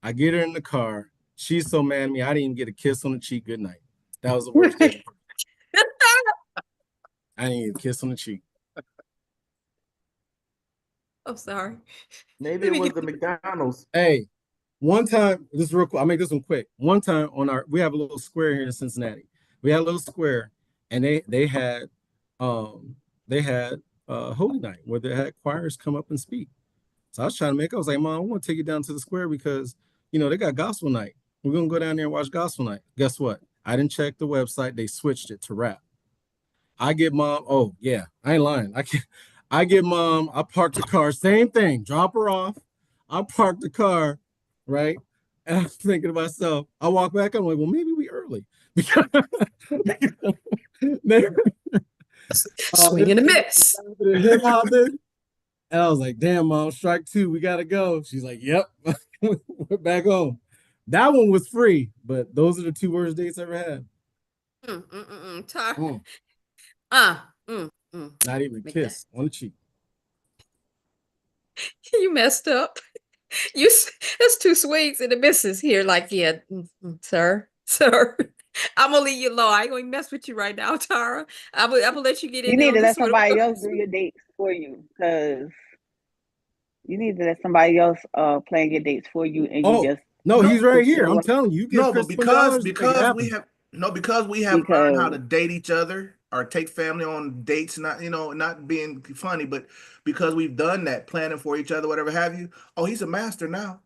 I get her in the car. She's so mad at me. I didn't even get a kiss on the cheek. Good night. That was the worst day. I didn't get a kiss on the cheek. I'm sorry. Maybe it was the McDonald's. Hey, one time, this is real quick. I'll make this one quick. One time we have a little square here in Cincinnati. We had a little square, and they had Holy Night where they had choirs come up and speak. So I was I was like, Mom, I want to take you down to the square because they got gospel night. We're gonna go down there and watch gospel night. Guess what? I didn't check the website. They switched it to rap. I get Mom. Oh yeah, I ain't lying. I get Mom. I park the car. Same thing. Drop her off. I park the car, right? And I'm thinking to myself. I walk back. I'm like, well, maybe we early because swing and a miss. And I was like, damn, Mom, strike 2. We gotta go. She's like, yep. We're back home. That one was free, but those are the 2 worst dates I ever had. Not even a kiss on the cheek. You messed up. That's 2 swings and a misses here. Like, yeah, sir. sir. I'm gonna leave you alone. I ain't gonna mess with you right now, Tara. I'm gonna let you get You in there need on to let this one. somebody else do your dates for you, because you need to let somebody else plan your dates for you, and you Oh just no, No, he's right push it here. I'm away. telling you, you give no, Chris but $20, make it happen. because we have learned how Because to date each other or take family on dates, not not being funny, but because we've done that, planning for each other, whatever have you. Oh, he's a master now.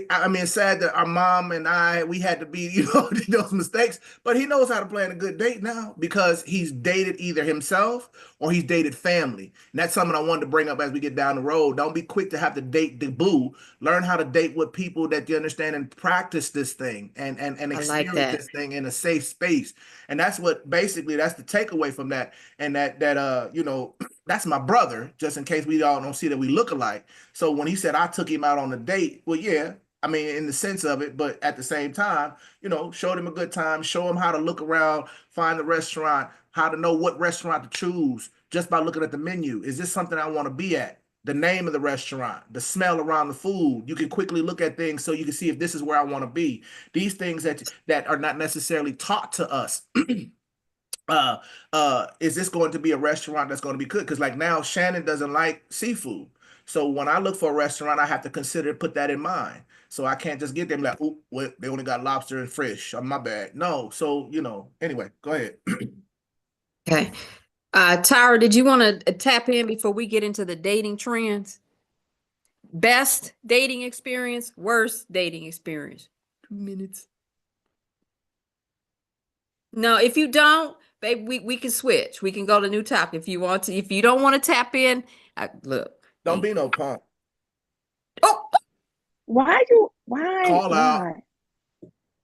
I mean, it's sad that our mom and we had to be, those mistakes, but he knows how to plan a good date now because he's dated either himself or he's dated family. And that's something I wanted to bring up as we get down the road. Don't be quick to have to date the boo. Learn how to date with people that you understand and practice this thing and I like experience that. this thing in a safe space. And that's what basically that's the takeaway from that. And that's my brother, just in case we all don't see that we look alike. So when he said I took him out on a date, well, yeah, I mean, in the sense of it, but at the same time, showed him a good time, show him how to look around, find the restaurant, how to know what restaurant to choose just by looking at the menu. Is this something I want to be at? The name of the restaurant, the smell around the food. You can quickly look at things so you can see if this is where I want to be. These things that are not necessarily taught to us. Is this going to be a restaurant that's going to be good? Because like now Shannon doesn't like seafood. So when I look for a restaurant, I have to put that in mind. So I can't just get them like, oh, well, they only got lobster and fish. My bad. No. So, anyway, go ahead. Okay. Tara, did you want to tap in before we get into the dating trends? Best dating experience, worst dating experience. 2 minutes. No, if you don't, babe, we can switch. We can go to new topic if you want to. If you don't want to tap in, look. Don't be no punk. Oh, why you why Call out.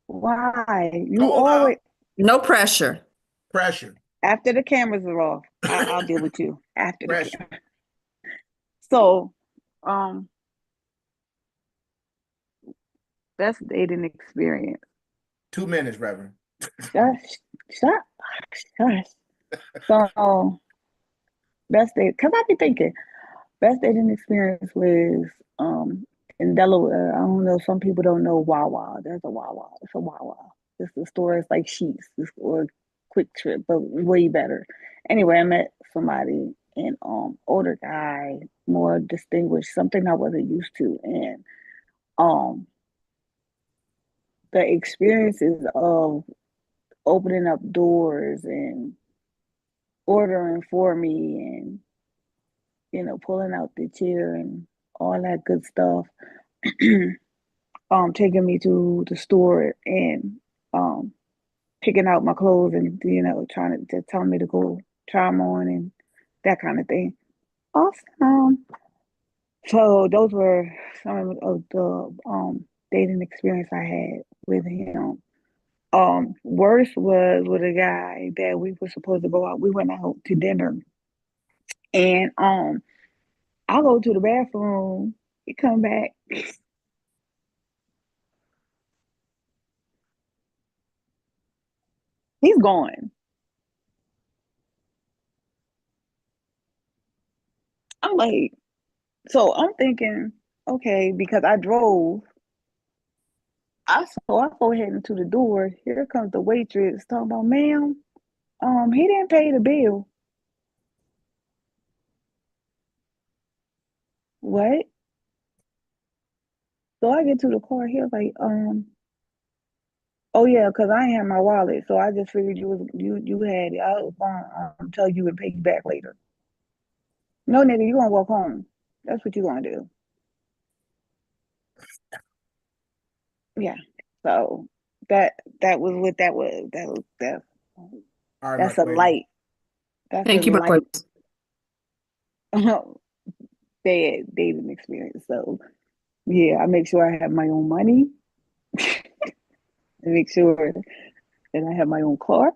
why why you Call out. always no pressure. Pressure. after the cameras are off? I'll deal with you after the Pressure. camera. So, um, that's dating experience. 2 minutes, Reverend. Just shut, shush. So, best date, because I be thinking, best dating experience was in Delaware. I don't know, some people don't know Wawa. There's a Wawa. It's a Wawa. It's the store is like Sheets or Quick Trip, but way better. Anyway, I met somebody, and older guy, more distinguished, something I wasn't used to. And um the experiences of opening up doors and ordering for me, and pulling out the chair and all that good stuff. Taking me to the store and um picking out my clothes, and trying to tell me to go try them on and that kind of thing. Awesome. So those were some of the dating experience I had with him. Worst was with a guy that we were supposed to go out. We went out to dinner, and I go to the bathroom. He come back. He's gone. I'm like, so I'm thinking, okay, because I drove. I go heading to the door. Here comes the waitress talking about, ma'am, he didn't pay the bill. What? So I get to the car. He was like, oh yeah, because I ain't have my wallet, so I just figured you had it. I was gonna tell you and pay you back later. No, nigga, you gonna walk home. That's what you gonna do. Yeah. So that was what that was. All right, my That's a queen. light. That's a Thank you, my light queen. bad dating experience. So yeah, I make sure I have my own money. I make sure that I have my own car.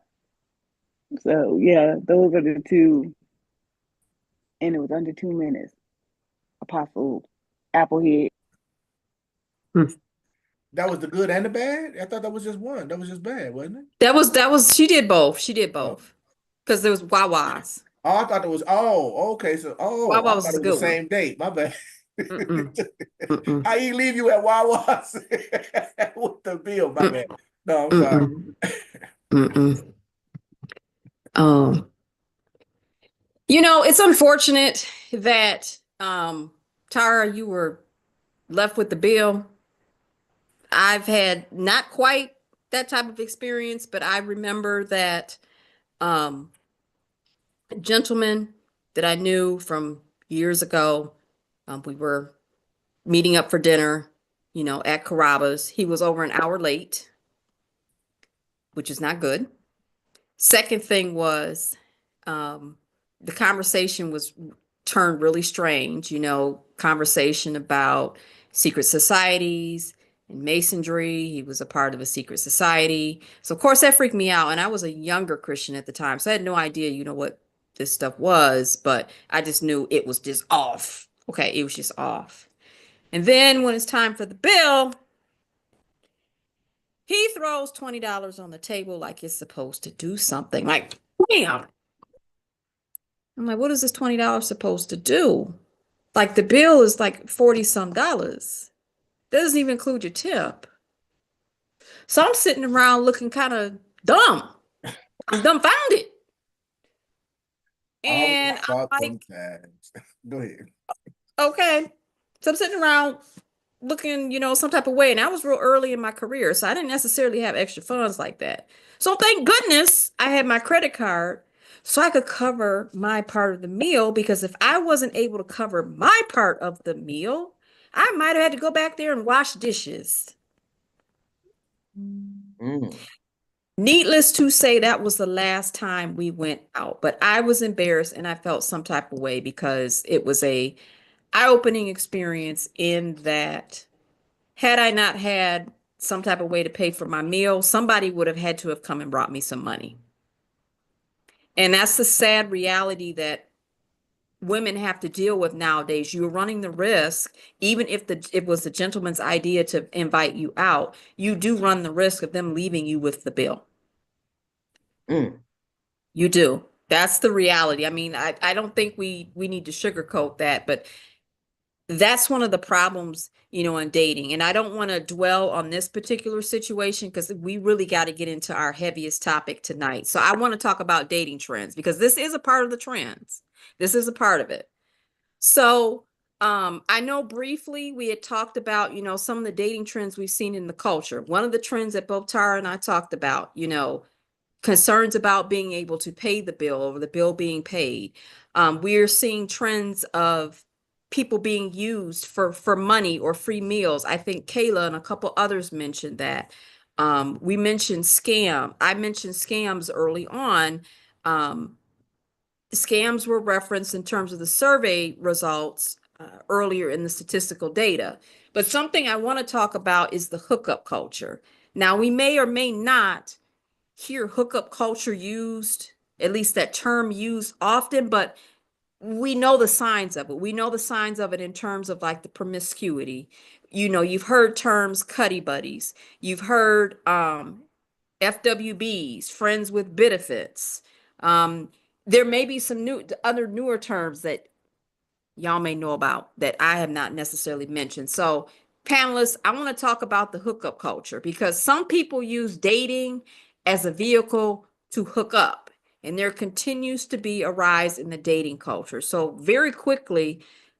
So yeah, those are the two, and it was under 2 minutes. Apostle Applehead. That was the good and the bad? I thought that was just one. That was just bad, wasn't it? That was she did both. She did Oh. both. Because there was Wawa's. Oh, I thought it was okay. So I Wawa thought was it a was the good one. same date. My bad. Mm-mm. Mm-mm. How you leave you at Wawa's with the bill? My bad. No, I'm sorry. Mm-mm. Mm-mm. Um, it's unfortunate that Tara, you were left with the bill. I've had not quite that type of experience, but I remember that um gentleman that I knew from years ago. We were meeting up for dinner, at Carrabba's. He was over an hour late, which is not good. Second thing was, the conversation was turned really strange, conversation about secret societies and masonry. He was a part of a secret society. So of course that freaked me out. And I was a younger Christian at the time. So I had no idea, what this stuff was, but I just knew it was just off. Okay, it was just off. And then when it's time for the bill, he throws $20 on the table like it's supposed to do something. Like, bam. I'm like, what is this $20 supposed to do? Like the bill is like 40 some dollars. Doesn't even include your tip. So I'm sitting around looking kind of dumb. I'm dumbfounded. All And about I'm them like, times. Go ahead. okay. So I'm sitting around looking, some type of way. And I was real early in my career, so I didn't necessarily have extra funds like that. So thank goodness I had my credit card so I could cover my part of the meal, because if I wasn't able to cover my part of the meal, I might have had to go back there and wash dishes. Mm. Needless to say, that was the last time we went out, but I was embarrassed and I felt some type of way because it was a eye-opening experience in that had I not had some type of way to pay for my meal, somebody would have had to have come and brought me some money. And that's the sad reality that women have to deal with nowadays. You're running the risk, even if it was the gentleman's idea to invite you out, you do run the risk of them leaving you with the bill. Mm. You do. That's the reality. I mean, I don't think we need to sugarcoat that, but that's one of the problems, in dating. And I don't want to dwell on this particular situation because we really got to get into our heaviest topic tonight. So I want to talk about dating trends because this is a part of the trends. This is a part of it. So I know briefly we had talked about, some of the dating trends we've seen in the culture. One of the trends that both Tara and I talked about, concerns about being able to pay the bill or the bill being paid. We're seeing trends of people being used for money or free meals. I think Kayla and a couple others mentioned that. We mentioned scam. I mentioned scams early on. Scams were referenced in terms of the survey results earlier in the statistical data. But something I want to talk about is the hookup culture. Now, we may or may not hear hookup culture used, at least that term used often, but we know the signs of it. We know the signs of it in terms of like the promiscuity. You've heard terms cuddy buddies. You've heard FWBs, friends with benefits. There may be some newer terms that y'all may know about that I have not necessarily mentioned. So, panelists, I want to talk about the hookup culture because some people use dating as a vehicle to hook up, and there continues to be a rise in the dating culture. So, very quickly,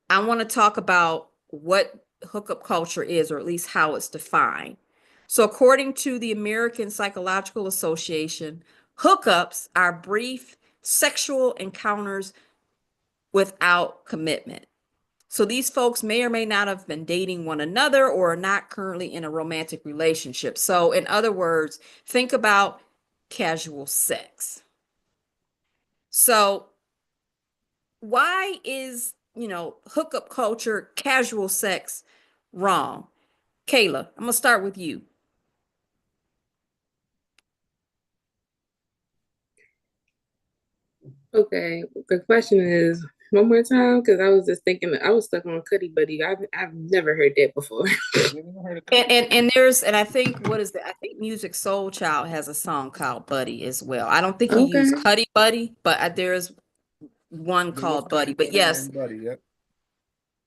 I want to talk about what hookup culture is, or at least how it's defined. So, according to the American Psychological Association, hookups are brief sexual encounters without commitment. So these folks may or may not have been dating one another or are not currently in a romantic relationship. So in other words, think about casual sex. So why is, hookup culture, casual sex wrong? Kayla, I'm gonna start with you. Okay, the question is one more time because I was just thinking I was stuck on Cuddy Buddy. I've never heard that before. And I think what is that? I think Music Soul Child has a song called Buddy as well. I don't think he used Okay. Cuddy Buddy, but there's one There was called Buddy. But yes, buddy. Yep.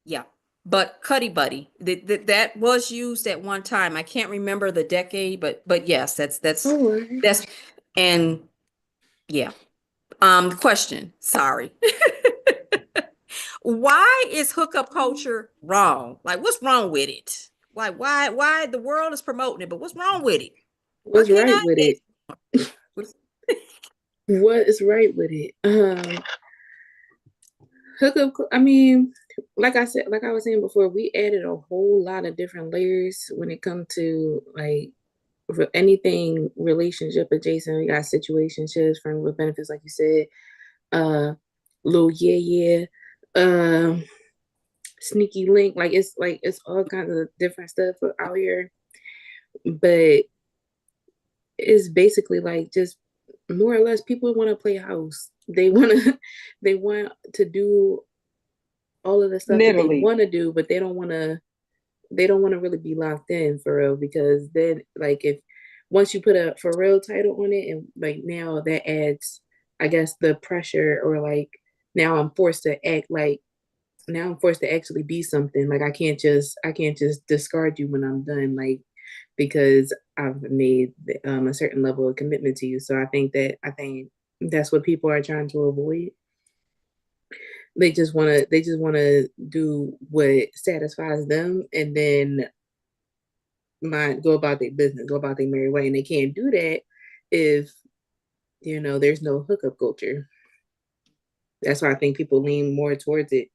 yeah. but Cuddy Buddy, that was used at one time. I can't remember the decade, but yes, Oh, that's and yeah. Question. Sorry. Why is hookup culture wrong? Like, what's wrong with it? Like, why the world is promoting it, but what's wrong with it? Why what's can't right I with date? it? What is right with it? Hookup. I mean, like I said, like I was saying before, we added a whole lot of different layers when it comes to like for anything relationship adjacent. We got situationships, friends with benefits, like you said. Little yeah, sneaky link. Like it's all kinds of different stuff out here, but it's basically like just more or less people want to play house. They want to they want to do all of the stuff that they Literally. want to do, but they don't want to really be locked in for real, because then like if once you put a for real title on it, and like now that adds, I guess, the pressure, or like now I'm forced to act like now I'm forced to actually be something. Like I can't just discard you when I'm done, like because I've made a certain level of commitment to you. So I think that's what people are trying to avoid. They just want to do what satisfies them, and then go about their business, go about their merry way. And they can't do that if there's no hookup culture. That's why I think people lean more towards it.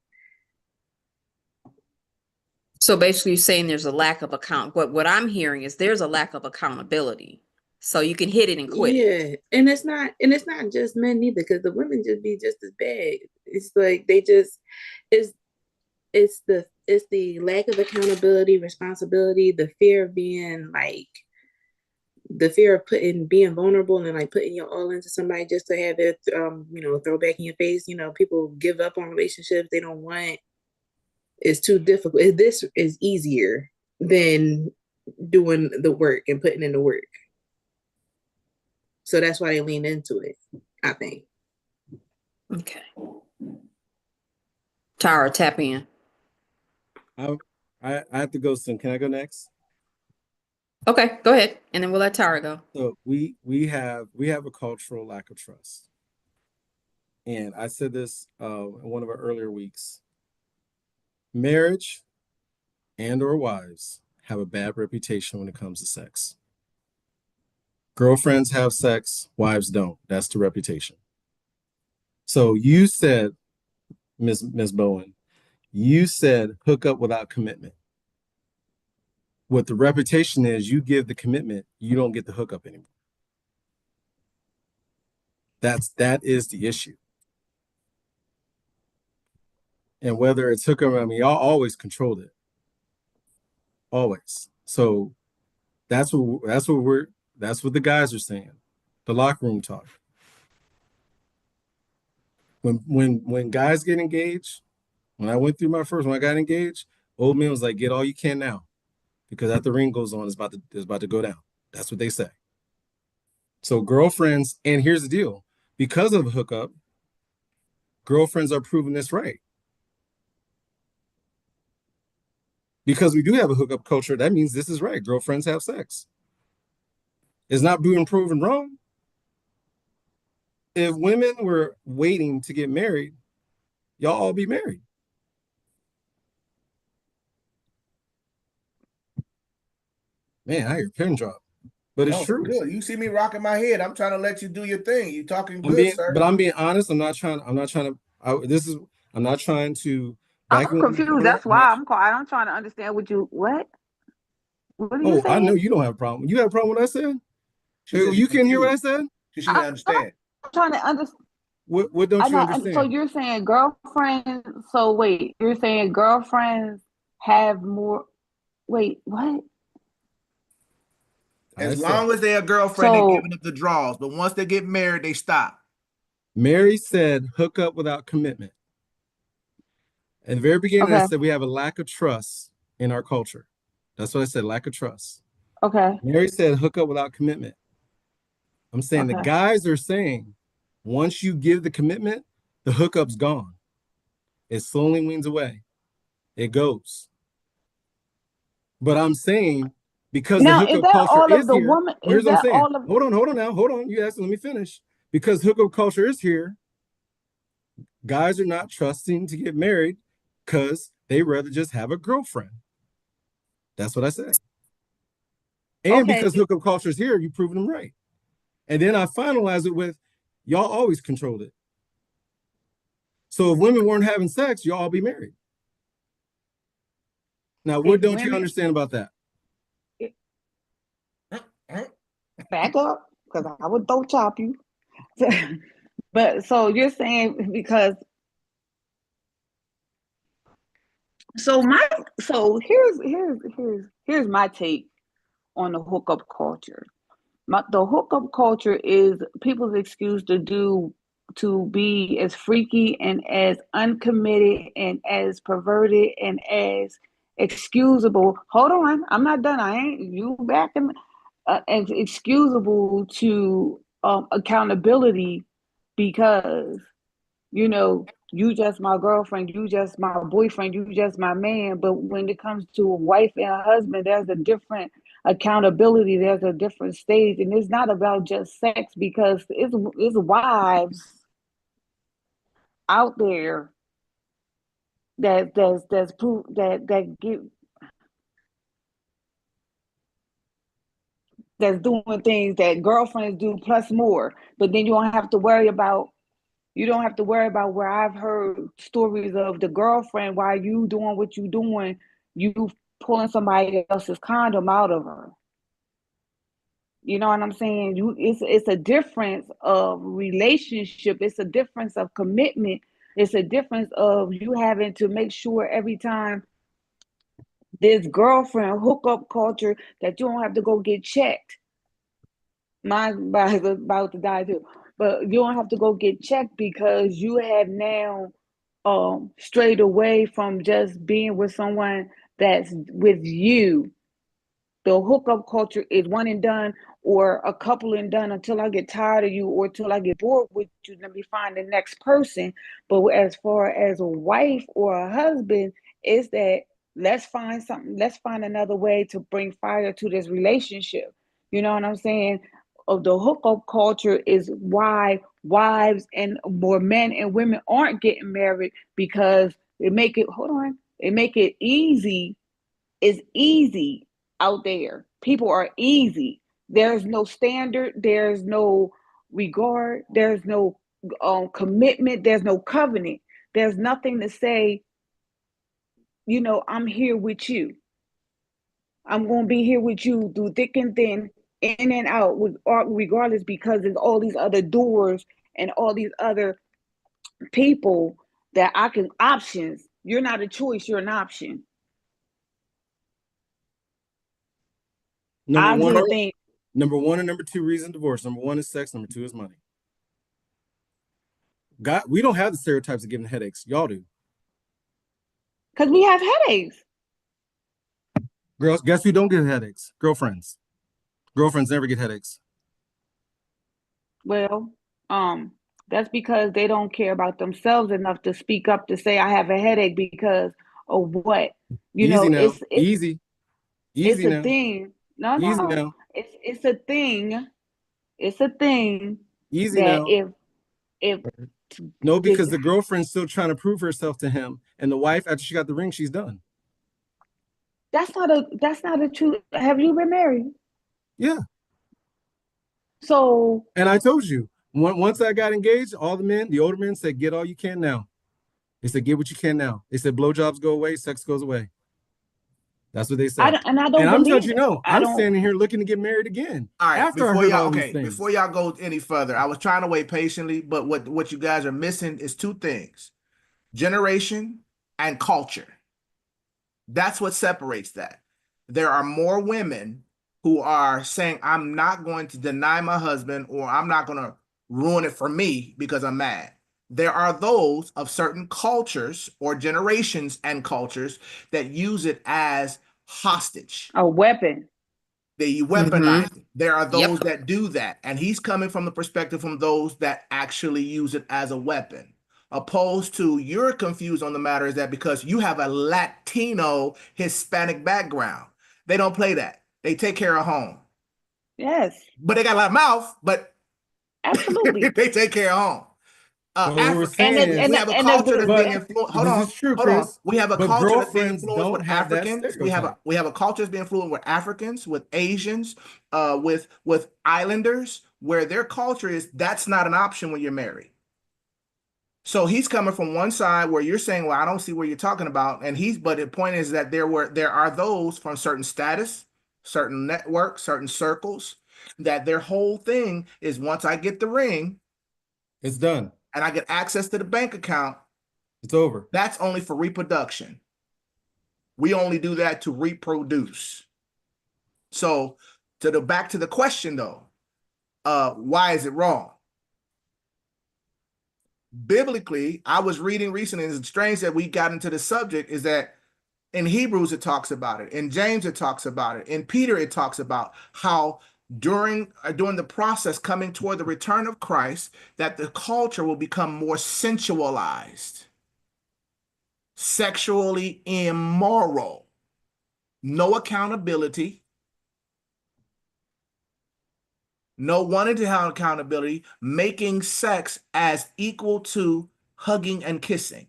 So basically, you're saying there's a lack of what I'm hearing is there's a lack of accountability. So you can hit it and quit it. Yeah, and it's not just men either, because the women just be just as bad. It's like they just it's it's the lack of accountability, responsibility, the fear of being like the fear of being vulnerable and like putting your all into somebody just to have it throw back in your face. People give up on relationships they don't want. It's too difficult. This is easier than doing the work and putting in the work. So that's why they lean into it, I think. Okay. Tara, tap in. I have to go soon. Can I go next? Okay, go ahead, and then we'll let Tara go. So we have a cultural lack of trust, and I said this in one of our earlier weeks. Marriage and or wives have a bad reputation when it comes to sex. Girlfriends have sex, wives don't. That's the reputation. So you said, Miss Bowen, you said hook up without commitment. What the reputation is, you give the commitment, you don't get the hookup anymore. That is the issue. And whether it's hookup, I mean, y'all always controlled it. Always. So that's what the guys are saying. The locker room talk. When guys get engaged, when I went through when I got engaged, old man was like, get all you can now. Because after the ring goes on, it's about to go down. That's what they say. So girlfriends, and here's the deal. Because of hookup, girlfriends are proving this right. Because we do have a hookup culture, that means this is right. Girlfriends have sex. It's not being proven wrong. If women were waiting to get married, y'all all be married. Man, I hear a pin drop. But it's true. Good. You see me rocking my head. I'm trying to let you do your thing. You talking good, sir. But I'm being honest. I'm not trying to. I'm not trying to. I'm confused. That's why I'm trying to understand what are you saying? I know you don't have a problem. You have a problem with what I said? You can hear what I said? She should understand. I'm trying to understand. What don't you understand? So you're saying girlfriends. So wait, you're saying girlfriends have more. Wait, what? As long as they're a girlfriend, they're giving up the draws. But once they get married, they stop. Mary said hook up without commitment. At the very beginning, I said we have a lack of trust in our culture. That's what I said, lack of trust. Okay. Mary said hook up without commitment. I'm saying the guys are saying once you give the commitment, the hookup's gone. It slowly weans away. It goes. But I'm saying because the Now, is hookup that culture all of is the here. woman? Here's Is what I'm that saying. all of? Hold on now. Hold on. You asked, let me finish. Because hookup culture is here, guys are not trusting to get married because they rather just have a girlfriend. That's what I said. And Okay, because hookup culture is here, you proven them right. And then I finalize it with, y'all always controlled it. So if women weren't having sex, y'all all be married. Now, what if don't you women understand about that? back up, because I would throw chop you. But so you're saying because so here's my take on the hookup culture. The hookup culture is people's excuse to be as freaky and as uncommitted and as perverted and as excusable. Hold on, I'm not done. I ain't you back in as excusable to accountability because you just my girlfriend, you just my boyfriend, you just my man. But when it comes to a wife and a husband, there's a different accountability, there's a different stage, and it's not about just sex because it's wives out there that's proof that give that's doing things that girlfriends do plus more. But then you don't have to worry about where I've heard stories of the girlfriend while you doing what you doing, you pulling somebody else's condom out of her. You know what I'm saying? It's a difference of relationship. It's a difference of commitment. It's a difference of you having to make sure every time this girlfriend hookup culture that you don't have to go get checked. Mine is about to die too. But you don't have to go get checked because you have now strayed away from just being with someone that's with you. The hookup culture is one and done or a couple and done until I get tired of you or until I get bored with you. Let me find the next person. But as far as a wife or a husband, is that let's find something, let's find another way to bring fire to this relationship. You know what I'm saying? Of the hookup culture is why wives and more men and women aren't getting married because it make it easy. It's easy out there. People are easy. There's no standard. There's no regard. There's no commitment. There's no covenant. There's nothing to say, I'm here with you. I'm going to be here with you through thick and thin, in and out, regardless, because there's all these other doors and all these other people that I can options. You're not a choice. You're an option. Number I one, just think number one and number two reason divorce. Number one is sex. Number two is money. God, we don't have the stereotypes of giving headaches. Y'all do. because we have headaches. Girls, guess who don't get headaches? Girlfriends. Girlfriends never get headaches. Well, that's because they don't care about themselves enough to speak up to say I have a headache because of what? Easy now. It's Easy. it's Easy a now. thing. No, Easy no. now. It's a thing. It's a thing Easy that now. if No, because the the girlfriend's still trying to prove herself to him. And the wife, after she got the ring, she's done. that's not a true. Have you been married? Yeah. So And I told you, once I got engaged, all the men, the older men said, get all you can now. They said, get what you can now. They said, blowjobs go away, sex goes away. That's what they said. I And don't I'm telling believe you, it. no, I I'm don't. standing here looking to get married again All right, after I heard all these before things. y'all go any further, I was trying to wait patiently, but what you guys are missing is two things: generation and culture. That's what separates that. There are more women who are saying, I'm not going to deny my husband or I'm not going to ruin it for me because I'm mad. There are those of certain cultures or generations and cultures that use it as hostage. A weapon. They Mm-hmm. weaponize it. There are those Yep. that do that. And he's coming from the perspective from those that actually use it as a weapon. opposed to you're confused on the matter is that because you have a Latino Hispanic background, they don't play that. They take care of home. Yes, But they got a lot of mouth, but absolutely. they take care of home. What we were And saying the, is, and We the, have a and the, culture that's being but influenced. this is true, Hold on. Chris. We have a But culture that's being girlfriends influenced don't with have that Africans. stereotype. We have a culture that's being influenced with Africans, with Asians, with Islanders, where their culture is that's not an option when you're married. So he's coming from one side where you're saying, well, I don't see what you're talking about. But the point is that there are those from certain status, certain networks, certain circles, that their whole thing is once I get the ring It's done. and I get access to the bank account, It's over. that's only for reproduction. We only do that to reproduce. So back to the question though, why is it wrong? Biblically, I was reading recently, and it's strange that we got into the subject, is that in Hebrews it talks about it, in James it talks about it, in Peter it talks about how during the process coming toward the return of Christ, that the culture will become more sensualized, sexually immoral, no accountability, no wanting to have accountability, making sex as equal to hugging and kissing.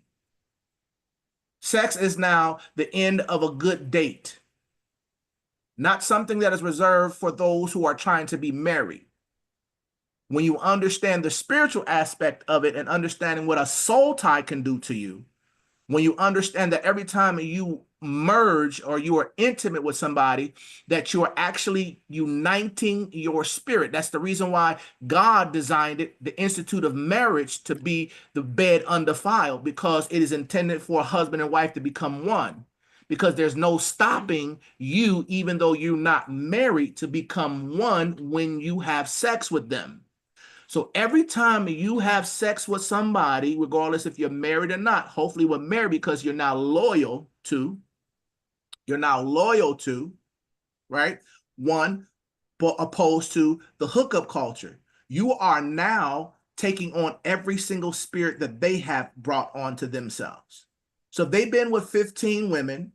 Sex is now the end of a good date, not something that is reserved for those who are trying to be married. When you understand the spiritual aspect of it and understanding what a soul tie can do to you, when you understand that every time you merge or you are intimate with somebody, that you are actually uniting your spirit. That's the reason why God designed it, the institute of marriage, to be the bed undefiled, because it is intended for a husband and wife to become one. Because there's no stopping you, even though you're not married, to become one when you have sex with them. So every time you have sex with somebody, regardless if you're married or not, hopefully we're married because you're now loyal to, right? One, but opposed to the hookup culture. You are now taking on every single spirit that they have brought onto themselves. So if they've been with 15 women,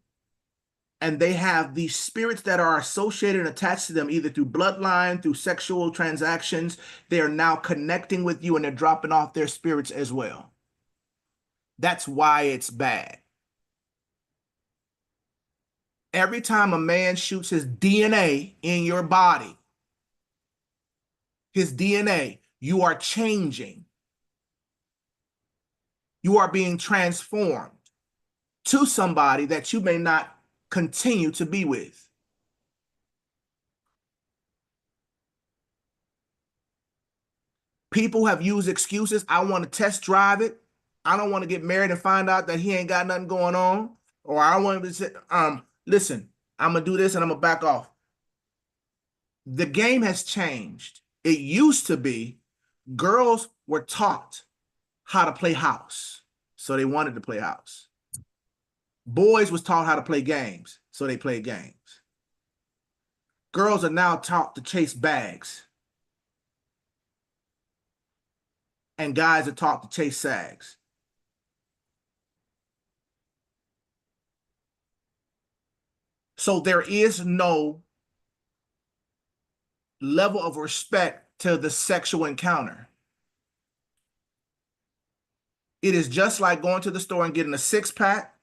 and they have these spirits that are associated and attached to them either through bloodline, through sexual transactions, they are now connecting with you and they're dropping off their spirits as well. That's why it's bad. Every time a man shoots his DNA in your body, you are changing. You are being transformed to somebody that you may not continue to be with. People have used excuses. I want to test drive it. I don't want to get married and find out that he ain't got nothing going on. Or I want to say, listen, I'm going to do this and I'm going to back off. The game has changed. It used to be girls were taught how to play house. So they wanted to play house. Boys was taught how to play games. So they played games. Girls are now taught to chase bags. And guys are taught to chase sags. So there is no level of respect to the sexual encounter. It is just like going to the store and getting a 6-pack,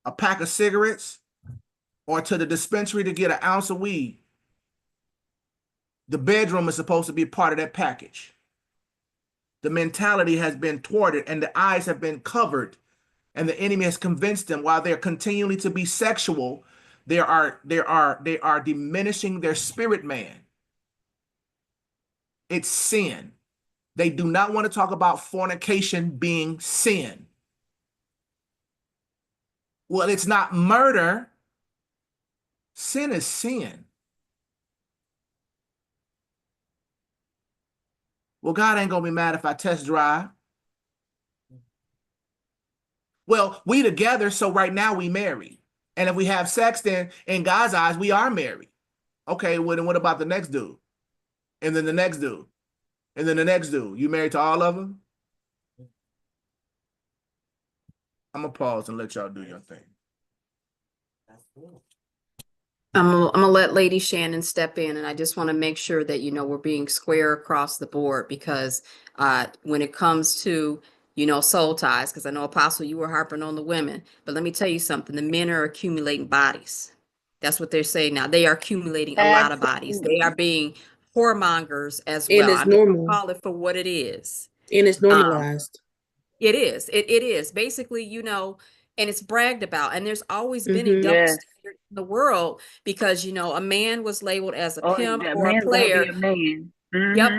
a pack of cigarettes, or to the dispensary to get an ounce of weed. The bedroom is supposed to be part of that package. The mentality has been thwarted and the eyes have been covered, and the enemy has convinced them while they're continuing to be sexual, they are diminishing their spirit man. It's sin. They do not want to talk about fornication being sin. Well, it's not murder. Sin is sin. Well, God ain't going to be mad if I test drive. Well, we together, so right now we married. And if we have sex, then in God's eyes, we are married. Okay, well, then what about the next dude? And then the next dude? And then the next dude? You married to all of them? I'm gonna pause and let y'all do your thing. I'm gonna let Lady Shannon step in, and I just want to make sure that we're being square across the board because when it comes to soul ties, because I know Apostle, you were harping on the women, but let me tell you something: the men are accumulating bodies. That's what they're saying now. They are accumulating a lot of bodies. They are being whoremongers as And well. it's I'm just gonna normal. call it for what it is. And it's Um, normalized. it is. It is basically, and it's bragged about. And there's always been a Mm-hmm. double Yes. standard in the world because, a man was labeled as a Oh, pimp that or a man's gonna be player. a man. Yep.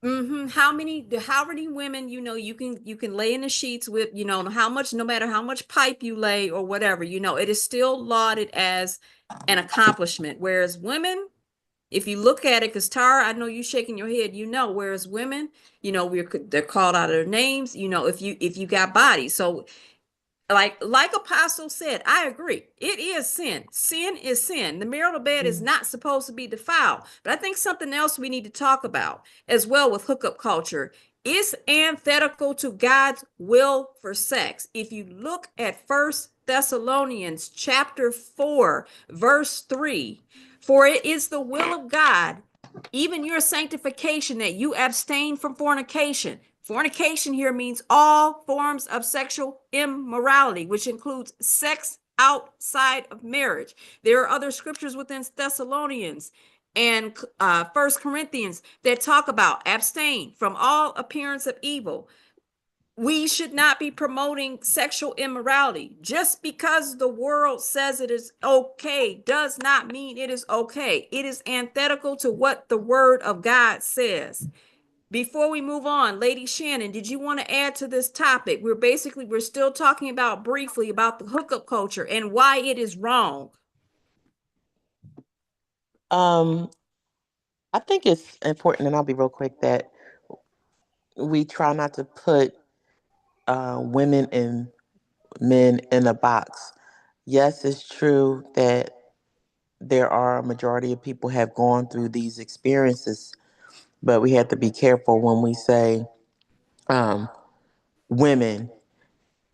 Mm-hmm. How many women, you can lay in the sheets with, how much, no matter how much pipe you lay or whatever, it is still lauded as an accomplishment. Whereas women, if you look at it, because Tara, I know you shaking your head, whereas women, they're called out of their names, if you got bodies. So like Apostle said, I agree. It is sin. Sin is sin. The marital bed is not supposed to be defiled. But I think something else we need to talk about as well with hookup culture is antithetical to God's will for sex. If you look at First Thessalonians chapter 4, verse 3, for it is the will of God, even your sanctification, that you abstain from fornication. Fornication here means all forms of sexual immorality, which includes sex outside of marriage. There are other scriptures within Thessalonians and First Corinthians that talk about abstain from all appearance of evil. We should not be promoting sexual immorality. Just because the world says it is okay does not mean it is okay. It is antithetical to what the word of God says. Before we move on, Lady Shannon, did you want to add to this topic? We're still talking about briefly about the hookup culture and why it is wrong. I think it's important, and I'll be real quick, that we try not to put women and men in a box. Yes, it's true that there are a majority of people have gone through these experiences, but we have to be careful when we say um, women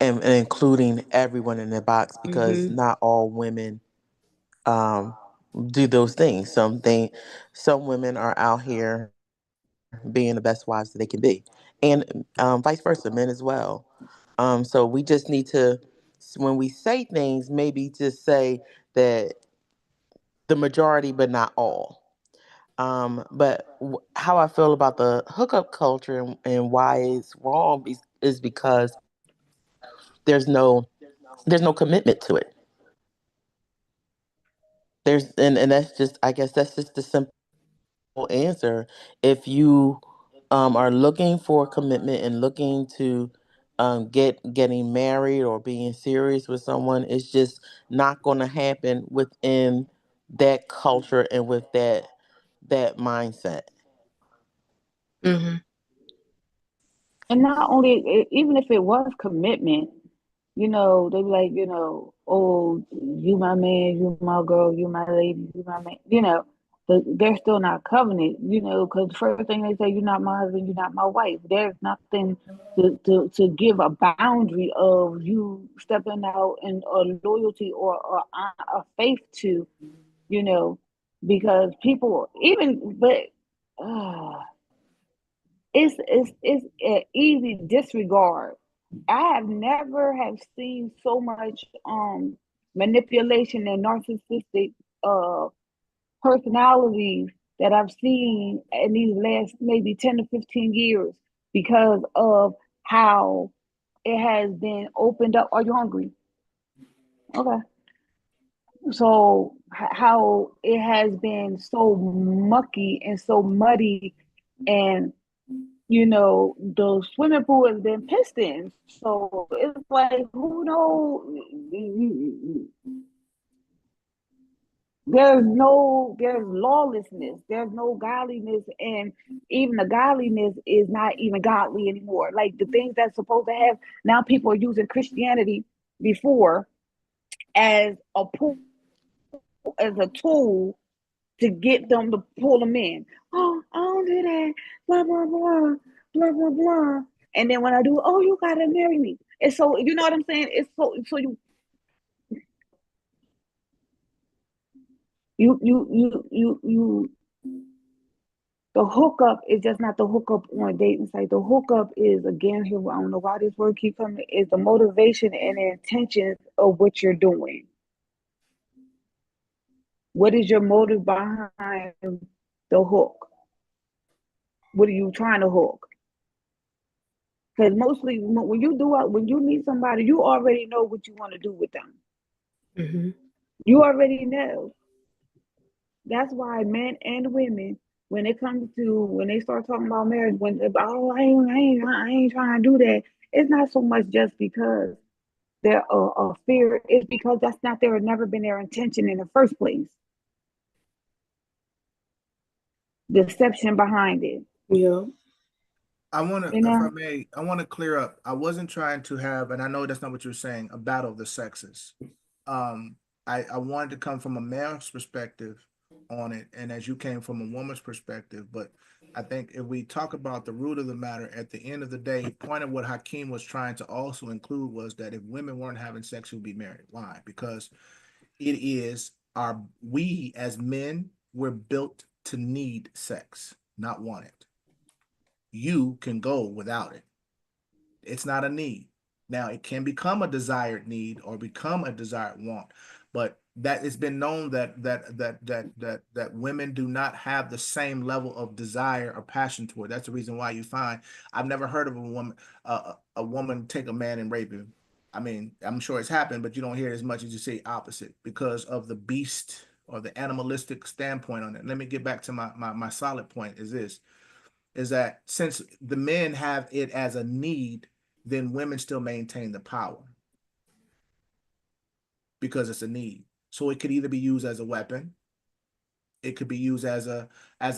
and including everyone in the box, because Mm-hmm. not all women um, do those things. Some women are out here being the best wives that they can be, and vice versa, men as well. So we just need to, when we say things, maybe just say that the majority, but not all. How I feel about the hookup culture and why it's wrong is because there's no there's no commitment to it. And that's just, I guess that's just the simple answer. If you are looking for commitment and looking to getting married or being serious with someone, it's just not going to happen within that culture and with that mindset. Mm-hmm. And not only, even if it was commitment, they be like, oh, you my man, you my girl, you my lady, you my man, but they're still not covenant, because the first thing they say, you're not my husband, you're not my wife. There's nothing to give a boundary of you stepping out in a loyalty or a faith to, you know, because people even, but. Uh, it's an easy disregard. I have never have seen so much manipulation and narcissistic uh personalities that I've seen in these last maybe 10 to 15 years because of how it has been opened up. Are you hungry? Okay. So how it has been so mucky and so muddy, and the swimming pool has been Pistons. So it's like, who knows? There's lawlessness. There's no godliness. And even the godliness is not even godly anymore. Like the things that's supposed to have, now people are using Christianity before as as a tool to get them to pull them in. Oh, I don't do that. Blah blah blah, blah blah blah. And then when I do, oh, you gotta marry me. It's so, you know what I'm saying? It's so you the hookup is just not the hookup on a dating site. The hookup is, again, here, I don't know why this word keep coming, is the motivation and the intentions of what you're doing. What is your motive behind the hook? What are you trying to hook? Because mostly when you meet somebody, you already know what you want to do with them. Mm-hmm. You already know. That's why men and women, when they start talking about marriage, when oh I ain't trying to do that. It's not so much just because they're a fear. It's because that's not their never been their intention in the first place. Deception behind it. Yeah. I want to, You if I know. may, I want to clear up. I wasn't trying to have, and I know that's not what you're saying, a battle of the sexes. Um, I wanted to come from a male's perspective on it, and as you came from a woman's perspective. But I think if we talk about the root of the matter, at the end of the day, point of what Hakeem was trying to also include was that if women weren't having sex, we'd be married. Why? Because it is we as men, we're built to need sex, not want it. You can go without it. It's not a need. Now it can become a desired need or become a desired want, but that it's been known that women do not have the same level of desire or passion toward. That's the reason why you find I've never heard of a woman take a man and rape him. I mean, I'm sure it's happened, but you don't hear it as much as you say opposite because of the beast or the animalistic standpoint on it. Let me get back to my solid point is that since the men have it as a need, then women still maintain the power because it's a need. So it could either be used as a weapon, it could be used as a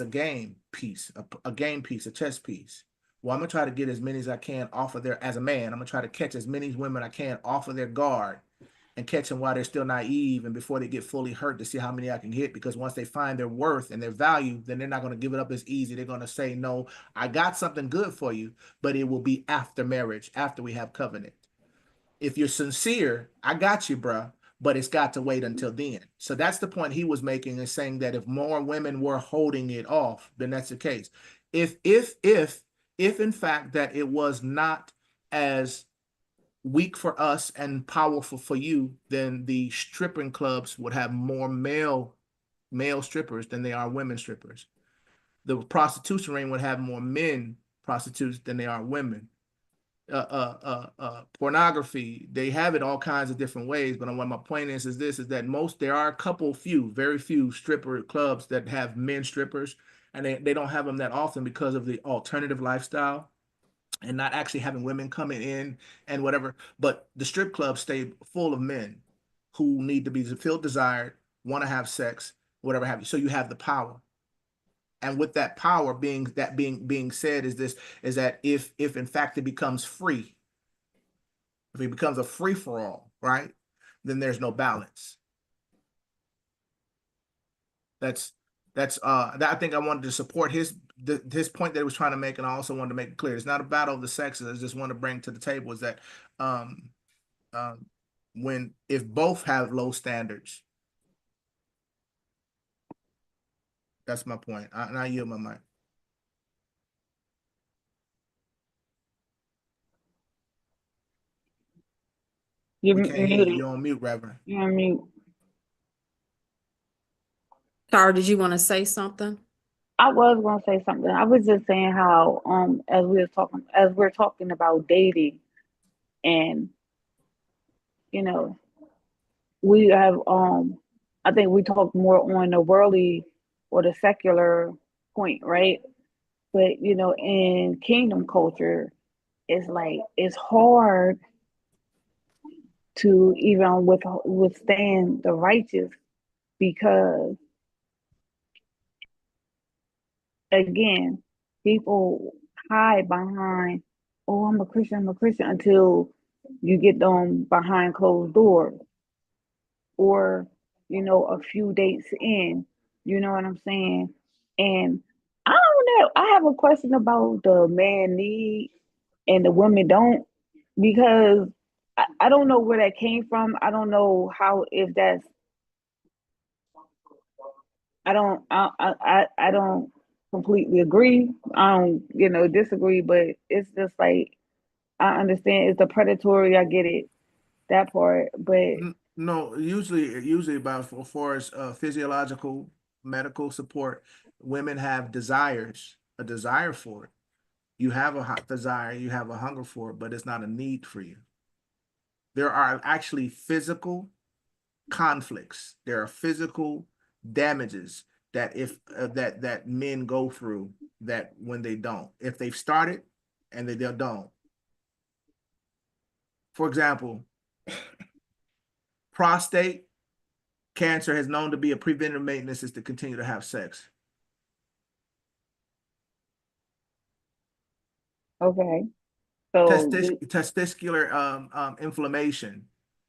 game piece, a game piece, a chess piece. Well, I'm gonna try to get as many as I can off of their as a man. I'm gonna try to catch as many women I can off of their guard and catch them while they're still naive and before they get fully hurt to see how many I can hit. Because once they find their worth and their value, then they're not going to give it up as easy. They're going to say, no, I got something good for you, but it will be after marriage, after we have covenant. If you're sincere, I got you, bruh, but it's got to wait until then. So that's the point he was making, is saying that if more women were holding it off, then that's the case. If in fact that it was not as weak for us and powerful for you, then the stripping clubs would have more male strippers than they are women strippers. The prostitution ring would have more men prostitutes than they are women. Pornography, they have it all kinds of different ways. But what my point is this: is that there are a couple, very few stripper clubs that have men strippers, and they don't have them that often because of the alternative lifestyle and not actually having women coming in and whatever. But the strip clubs stay full of men who need to feel desired, want to have sex, whatever have you. So you have the power. And with that power being said, is that if in fact it becomes free, if it becomes a free for all, right, then there's no balance. That I think I wanted to support his point that he was trying to make, and I also wanted to make it clear it's not a battle of the sexes. I just want to bring to the table is that um, um, when if both have low standards, that's my point. And I yield my mic. You're We can't hear you. muted. You're on mute, Reverend. You're on mute. Tara, did you want to say something? I was gonna say something. I was just saying how as we're talking about dating, and you know we have I think we talk more on the worldly or the secular point, right? But in kingdom culture, it's like it's hard to even withstand the righteous, because again, people hide behind, oh, I'm a Christian, until you get them behind closed doors, or, a few dates in, you know what I'm saying? And I don't know. I have a question about the man need and the women don't. because I don't know where that came from. I don't know how if that's I don't completely agree. I don't, disagree, but it's just like I understand it's the predatory, I get it, that part, but No, usually about for far as physiological medical support, women have desires, a desire for it. You have a hot desire, you have a hunger for it, but it's not a need for you. There are actually physical conflicts. There are physical damages that if that men go through that when they don't, if they've started and they don't. For example, prostate cancer has known to be a preventive maintenance is to continue to have sex. okay. So Testicular inflammation.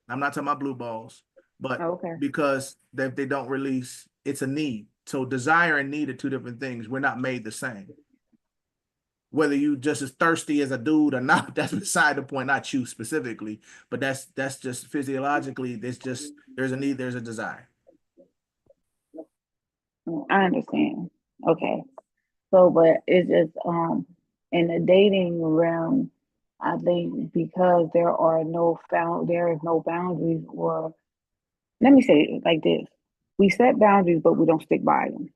I'm not talking about blue balls, but okay. because they don't release, it's a need. So desire and need are two different things. We're not made the same. Whether you just as thirsty as a dude or not, that's beside the point. Not you specifically, but that's just physiologically. There's a need, there's a desire. I understand. Okay. So, but it's just in the dating realm, I think because there is no boundaries, or let me say it like this: we set boundaries, but we don't stick by them.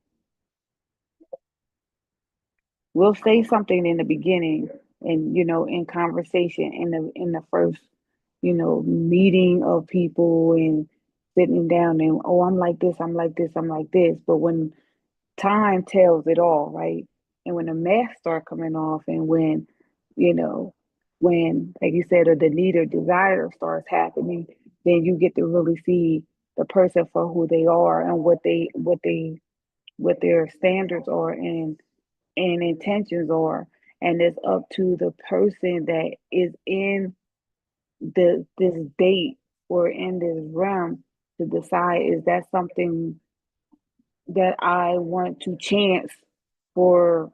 We'll say something in the beginning, and in conversation, in the first, meeting of people, and sitting down, and oh, I'm like this, I'm like this, I'm like this. But when time tells it all, right? And when the masks start coming off, and you know, when, like you said, or the need or desire starts happening, then you get to really see the person for who they are, and what their standards are, and intentions are. And it's up to the person that is in this date or in this realm to decide, is that something that I want to chance for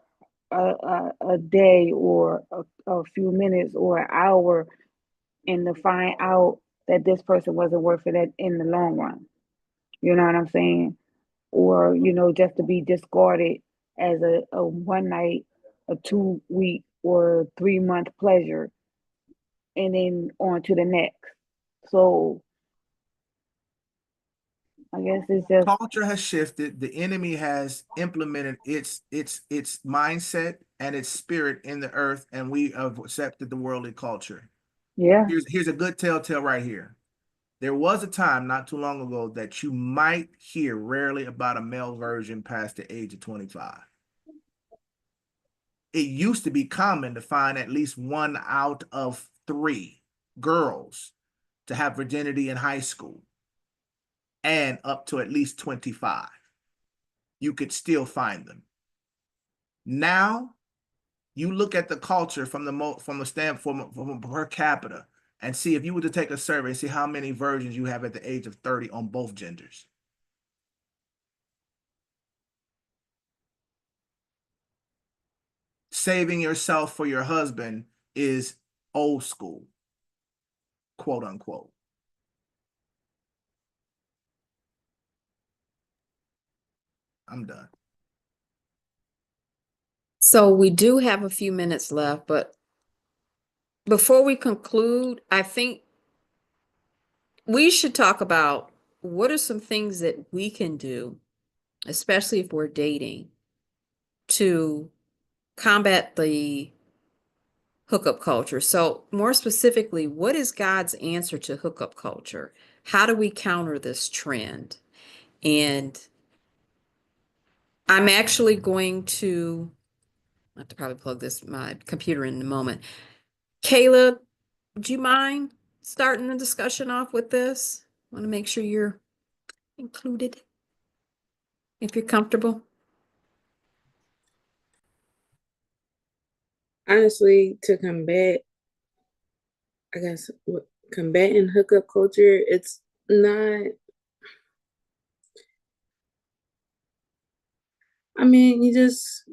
a day, or a few minutes, or an hour, and to find out that this person wasn't worth it in the long run. You know what I'm saying? Or, just to be discarded as a one night, a 2 week, or 3 month pleasure, and then on to the next. So I guess it's just, Culture has shifted. The enemy has implemented its mindset and its spirit in the earth, and we have accepted the worldly culture. yeah, Here's a good telltale right here. There was a time not too long ago that you might hear rarely about a male virgin past the age of 25. It used to be common to find at least one out of three girls to have virginity in high school and up to at least 25. You could still find them. Now, you look at the culture from the standpoint from per capita and see if you were to take a survey, see how many virgins you have at the age of 30 on both genders. Saving yourself for your husband is old school, quote unquote. I'm done. So we do have a few minutes left, but before we conclude, I think we should talk about what are some things that we can do, especially if we're dating, to combat the hookup culture. So, more specifically, what is God's answer to hookup culture? How do we counter this trend? And I'm actually going to I have to probably plug my computer in a moment. Caleb, do you mind starting the discussion off with this? I want to make sure you're included if you're comfortable. Honestly, to combat, I guess, combating hookup culture, it's not. I mean, you just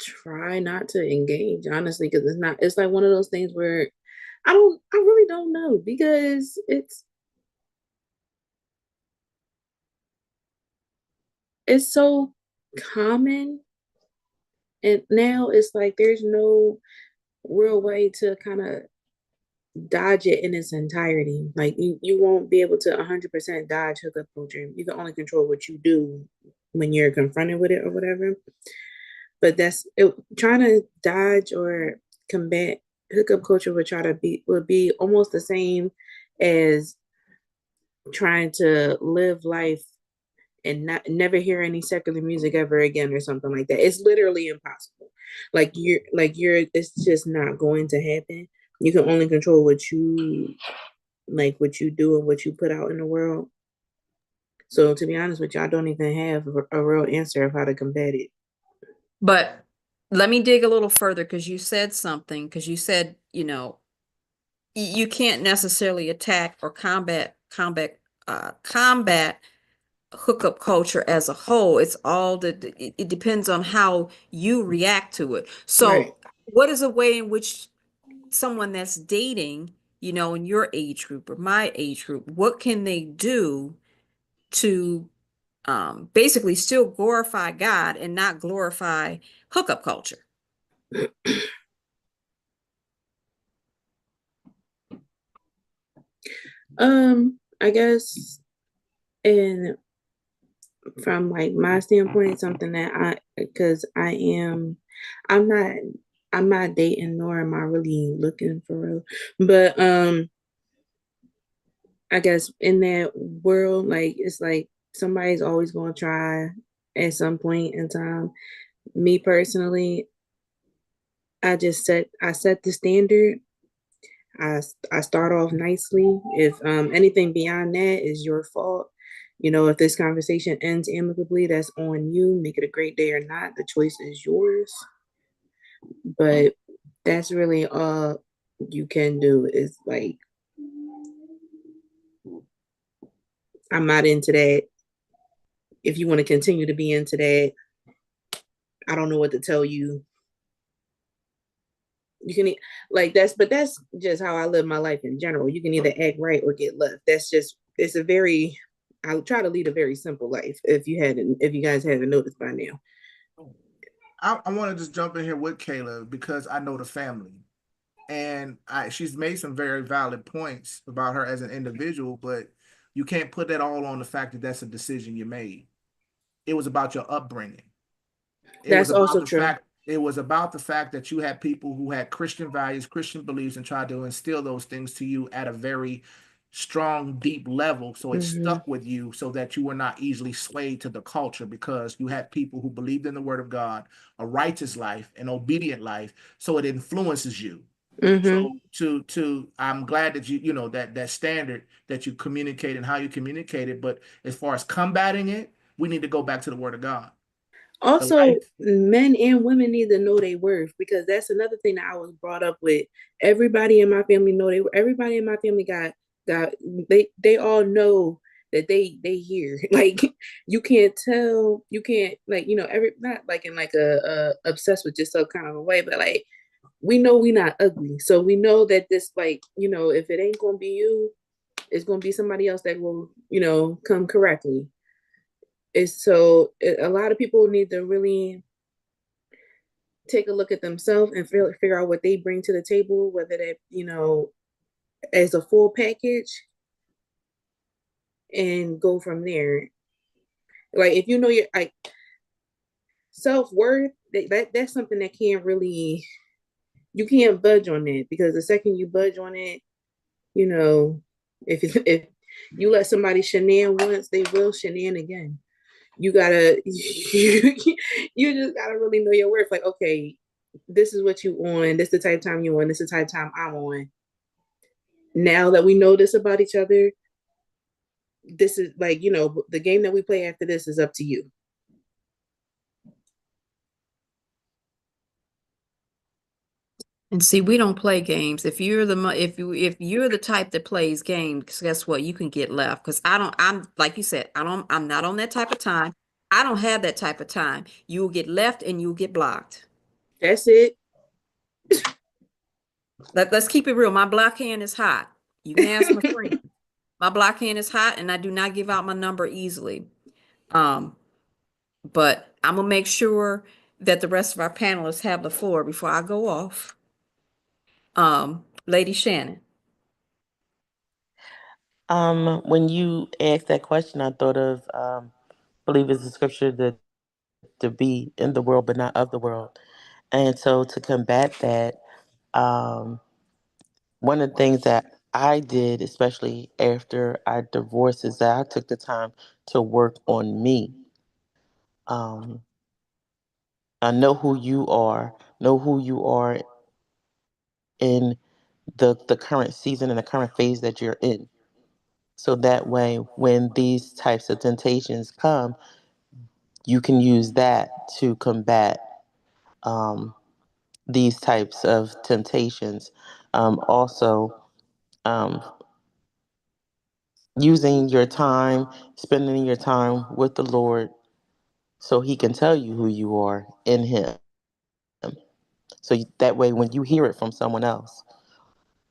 try not to engage, honestly, because it's not. It's like one of those things where I really don't know because it's so common, and now it's like there's no real way to kind of dodge it in its entirety. Like you won't be able to 100% dodge hookup culture. You can only control what you do when you're confronted with it or whatever. But that's it, trying to dodge or combat hookup culture would be almost the same as trying to live life and not never hear any secular music ever again or something like that. It's literally impossible. You're it's just not going to happen. You can only control what you do and what you put out in the world. So to be honest with you, I don't even have a real answer of how to combat it. But let me dig a little further because you said something, because you said, you can't necessarily attack or combat hookup culture as a whole. It's all it depends on how you react to it. Right. So, what is a way in which someone that's dating, in your age group or my age group, what can they do to basically still glorify God and not glorify hookup culture? I guess, and from like my standpoint, something that because I'm not, I'm not dating, nor am I really looking for real. But I guess in that world, like it's like somebody's always gonna try at some point in time. Me personally, I set the standard. I start off nicely. If anything beyond that is your fault, if this conversation ends amicably, that's on you. Make it a great day or not. The choice is yours. But that's really all you can do is like, I'm not into that. If you want to continue to be into that, I don't know what to tell you. You can like but that's just how I live my life in general. You can either act right or get left. It's a very, I would try to lead a very simple life if you guys haven't noticed by now. I want to just jump in here with Kayla because I know the family, and she's made some very valid points about her as an individual, but you can't put that all on the fact that that's a decision you made. It was about your upbringing. It was That's about also the true. fact it was about the fact that you had people who had Christian values, Christian beliefs, and tried to instill those things to you at a very strong, deep level. So it Mm-hmm. stuck with you so that you were not easily swayed to the culture because you had people who believed in the word of God, a righteous life, an obedient life. So it influences you. Mm-hmm. So I'm glad that that standard that you communicate and how you communicate it. But as far as combating it, we need to go back to the word of God. The Also, life. men and women need to know their worth because that's another thing that I was brought up with. Everybody in my family know everybody in my family got they all know that they hear. Like you can't like every not like in like a obsessed with yourself kind of a way, but like we know we not ugly. So we know that this like, if it ain't gonna be you, it's gonna be somebody else that will, come correctly. A lot of people need to really take a look at themselves and figure out what they bring to the table, whether that, as a full package, and go from there. Like if you know your like self-worth, that's something that can't really, you can't budge on that because the second you budge on it, you know, if you let somebody shenan once, they will shenan again. You gotta you just gotta really know your worth. Like, okay, this is what you on, this is the type of time you on, this is the type of time I'm on. Now that we know this about each other, this is like, the game that we play after this is up to you. And see, we don't play games. If you're the type that plays games, guess what? You can get left because I'm like you said, I'm not on that type of time. I don't have that type of time. You will get left and you'll get blocked. That's it. Let's keep it real. My black hand is hot. You can ask my friend. My black hand is hot, and I do not give out my number easily. Um, but I'm gonna make sure that the rest of our panelists have the floor before I go off. Lady Shannon. When you asked that question, I thought of believe it's the scripture that to be in the world but not of the world. And so to combat that, um, one of the things that I did, especially after I divorced, is that I took the time to work on me. Um, I know who you are in the current season and the current phase that you're in. So that way, when these types of temptations come, you can use that to combat um, these types of temptations. Also, um, using your time, spending your time with the Lord so He can tell you who you are in Him. So that way, when you hear it from someone else,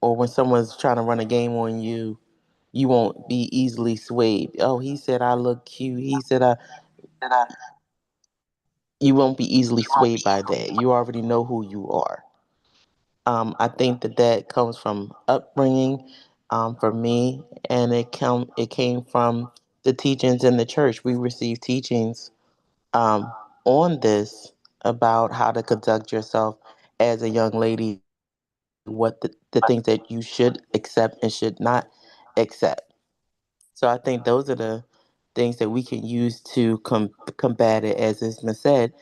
or when someone's trying to run a game on you, you won't be easily swayed. Oh, he said I look cute. He said I. You won't be easily swayed by that. You already know who you are. I think that that comes from upbringing, for me, and it came from the teachings in the church. We received teachings um, on this about how to conduct yourself as a young lady, what the things that you should accept and should not accept. So I think those are the things that we can use to combat it, as it's been said,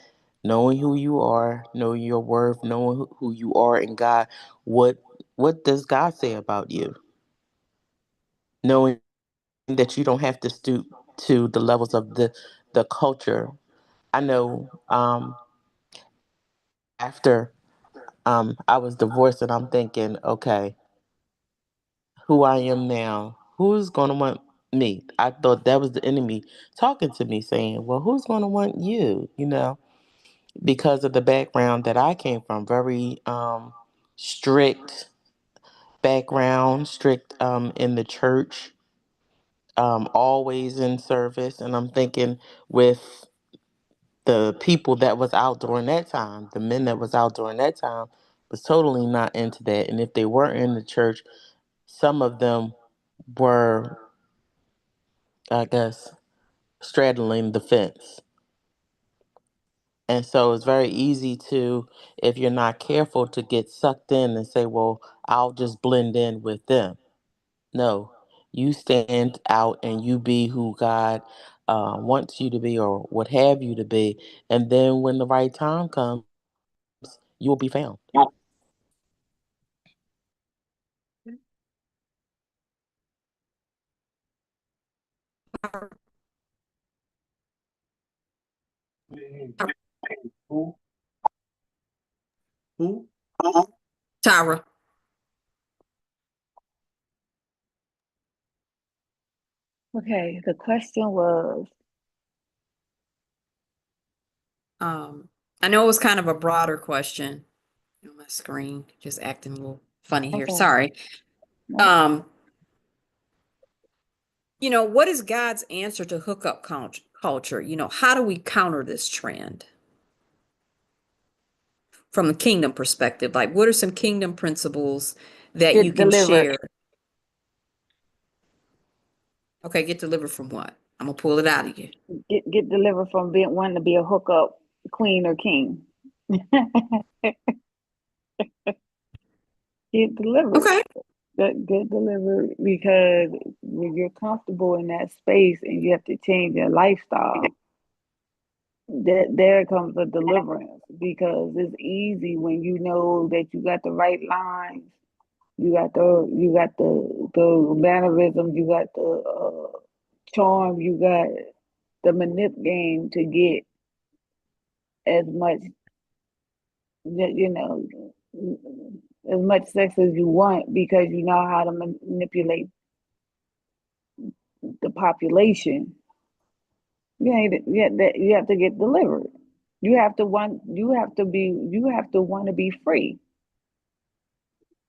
knowing who you are, knowing your worth, knowing who you are in God. What what does God say about you? Knowing that you don't have to stoop to the levels of the culture. I know after I was divorced, and I'm thinking, okay, who I am now, who's gonna want me? I thought that was the enemy talking to me, saying, well, who's gonna want you? Because of the background that I came from, very strict background, strict in the church, always in service. And I'm thinking with the people that was out during that time, the men that was out during that time, was totally not into that. And if they were in the church, some of them were, I guess, straddling the fence. And so it's very easy to, if you're not careful, to get sucked in and say, well, I'll just blend in with them. No, you stand out and you be who God wants you to be or would have you to be. And then when the right time comes, you will be found. Who? Who? Tyra. Okay, the question was, I know it was kind of a broader question on my screen, just acting a little funny here. okay, Sorry. no, Um, what is God's answer to hookup culture? How do we counter this trend from the kingdom perspective? Like, what are some kingdom principles that you get can delivered. share? Okay, get delivered from what? I'm gonna pull it out of you. Get delivered from being wanting to be a hookup queen or king. Get delivered. Okay. Get delivered because when you're comfortable in that space and you have to change your lifestyle, that there comes a deliverance because it's easy when you know that you got the right lines, you got the mannerisms, you got the charm, you got the manip game to get as much you know as much sex as you want because you know how to manipulate the population. You have to get delivered. You have to want to be free.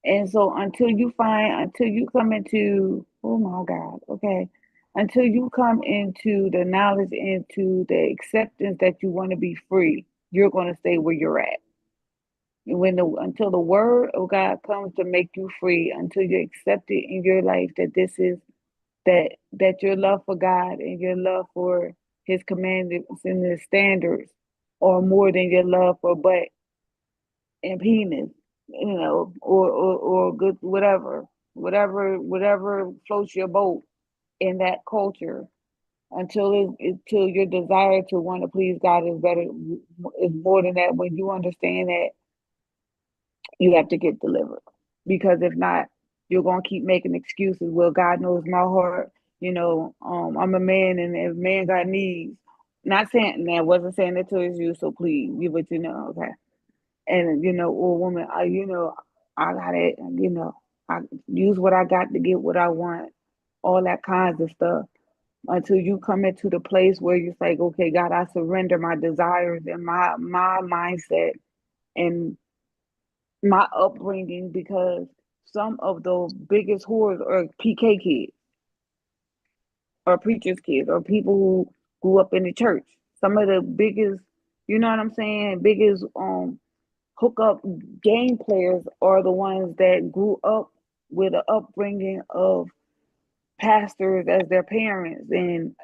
And so until you come into, oh my God, okay, until you come into the knowledge, into the acceptance that you want to be free, you're going to stay where you're at. Until the word of God comes to make you free, until you accept it in your life that this is that your love for God and your love for His commandments and His standards are more than your love for butt and penis, or good whatever floats your boat in that culture. Until your desire to want to please God is more than that. When you understand that, you have to get delivered, because if not, you're gonna keep making excuses. Well, God knows my heart. I'm a man, and if man got needs, not saying that, wasn't saying it to you. So please, but okay. And or woman, I got it. I use what I got to get what I want. All that kinds of stuff. Until you come into the place where you're like, okay, God, I surrender my desires and my mindset and my upbringing, because some of the biggest whores are PK kids or preachers' kids or people who grew up in the church. Some of the biggest, you know what I'm saying, biggest hookup game players are the ones that grew up with an upbringing of pastors as their parents and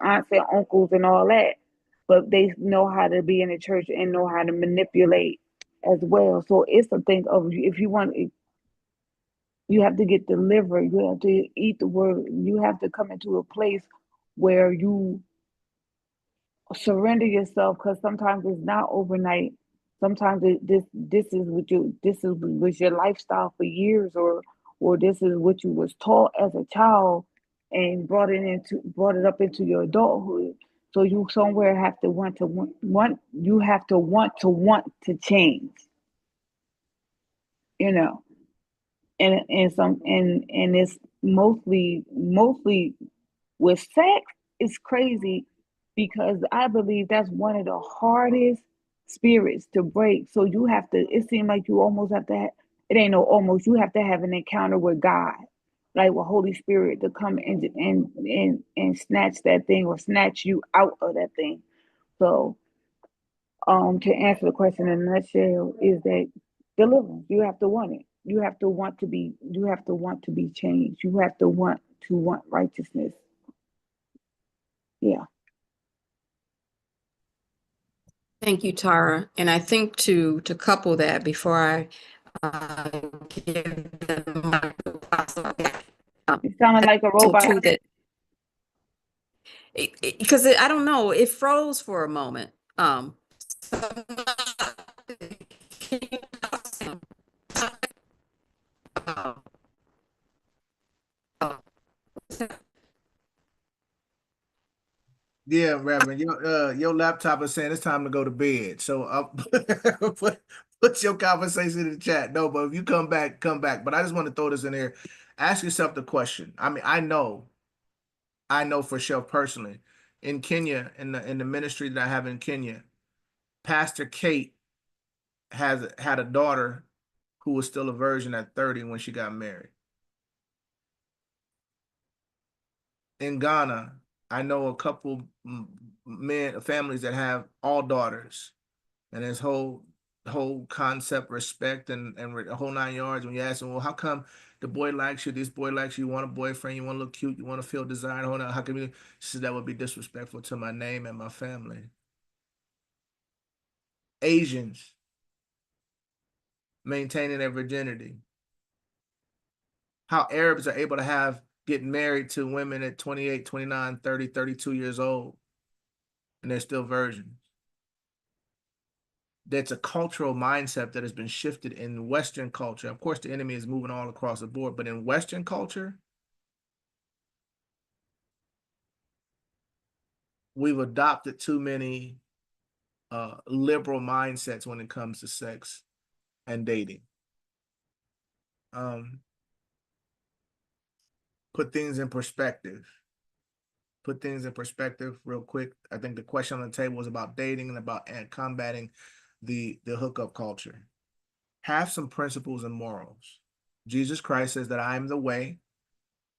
aunts and uncles and all that, but they know how to be in the church and know how to manipulate as well. So it's a thing of, if you want, you have to get delivered. You have to eat the word. You have to come into a place where you surrender yourself, because sometimes it's not overnight. Sometimes this is what was your lifestyle for years, or this is what you was taught as a child and brought it up into your adulthood. So you somewhere have to you have to want to change, you know. And it's mostly with sex. It's crazy, because I believe that's one of the hardest spirits to break. So you have to, it seems like you almost have to it ain't no almost, you have to have an encounter with God, like with Holy Spirit, to come and snatch that thing, or snatch you out of that thing. So to answer the question in a nutshell, is that deliverance, you have to want it. You have to want to be changed. You have to want righteousness. Yeah. Thank you, Tara. And I think to couple that, before I give the mic to Apostle, You sounding like a so robot. too that because I don't know, it froze for a moment. Yeah, Reverend, your laptop is saying it's time to go to bed. So put your conversation in the chat. No, but if you come back, come back. But I just want to throw this in there. Ask yourself the question. I mean, I know for sure personally, in Kenya, in the ministry that I have in Kenya, Pastor Kate had a daughter who was still a virgin at 30 when she got married. In Ghana, I know a couple families that have all daughters, and this whole concept, respect, and the whole 9 yards. When you ask them, well, how come the boy likes you, this boy likes you, you want a boyfriend, you want to look cute, you want to feel desired, hold on, how come you? She said that would be disrespectful to my name and my family. Asians maintaining their virginity. How Arabs are able to get married to women at 28, 29, 30, 32 years old, and they're still virgins. That's a cultural mindset that has been shifted in Western culture. Of course, the enemy is moving all across the board, but in Western culture, we've adopted too many liberal mindsets when it comes to sex and dating. Put things in perspective. Put things in perspective real quick. I think the question on the table was about dating and about combating the hookup culture. have some principles and morals. Jesus Christ says that I am the way,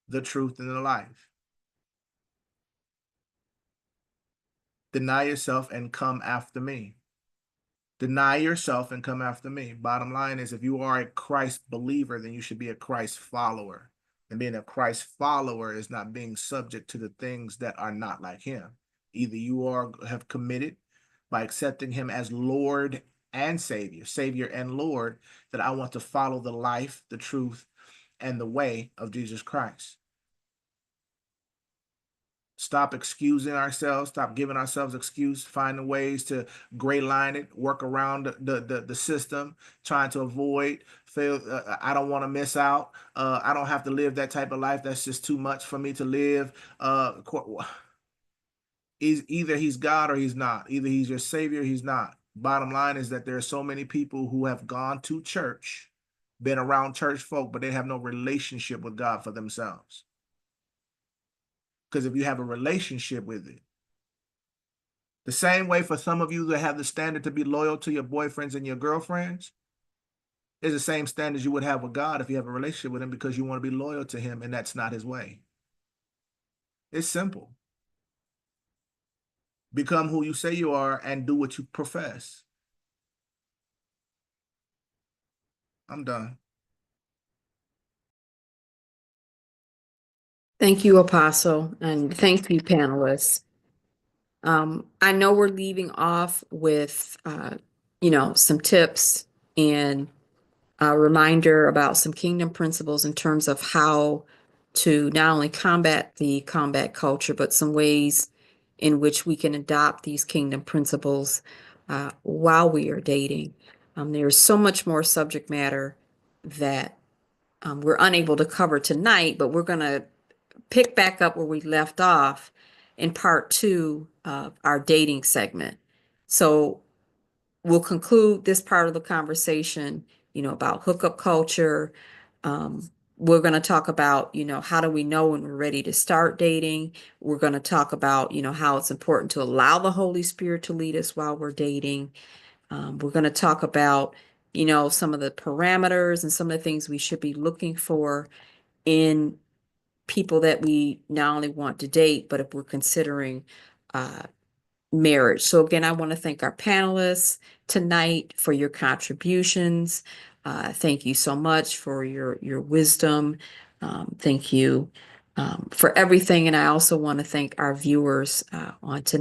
the truth, and the life. Deny yourself and come after me. Deny yourself and come after me. Bottom line is, if you are a Christ believer, then you should be a Christ follower. And being a Christ follower is not being subject to the things that are not like him. Either you have committed by accepting him as Lord and Savior and Lord, that I want to follow the life, the truth, and the way of Jesus Christ. Stop excusing ourselves. Stop giving ourselves excuse. Finding ways to gray line it, work around the system, trying to avoid fail. I don't want to miss out. I don't have to live that type of life. That's just too much for me to live. Either he's God or he's not. Either he's your savior or he's not. Bottom line is that there are so many people who have gone to church, been around church folk, but they have no relationship with God for themselves. Because if you have a relationship with it, the same way for some of you that have the standard to be loyal to your boyfriends and your girlfriends is the same standards you would have with God if you have a relationship with him, because you want to be loyal to him, and that's not his way. It's simple. Become who you say you are and do what you profess. I'm done. Thank you, Apostle, and thank you, panelists. I know we're leaving off with, some tips and a reminder about some kingdom principles in terms of how to not only combat the combat culture, but some ways in which we can adopt these kingdom principles while we are dating. There's so much more subject matter that we're unable to cover tonight, but we're going to pick back up where we left off in part 2 of our dating segment. So we'll conclude this part of the conversation, about hookup culture. We're going to talk about, how do we know when we're ready to start dating? We're going to talk about, how it's important to allow the Holy Spirit to lead us while we're dating. We're going to talk about, some of the parameters and some of the things we should be looking for in people that we not only want to date, but if we're considering marriage. So again, I want to thank our panelists tonight for your contributions. Thank you so much for your wisdom. Thank you for everything. And I also want to thank our viewers on tonight.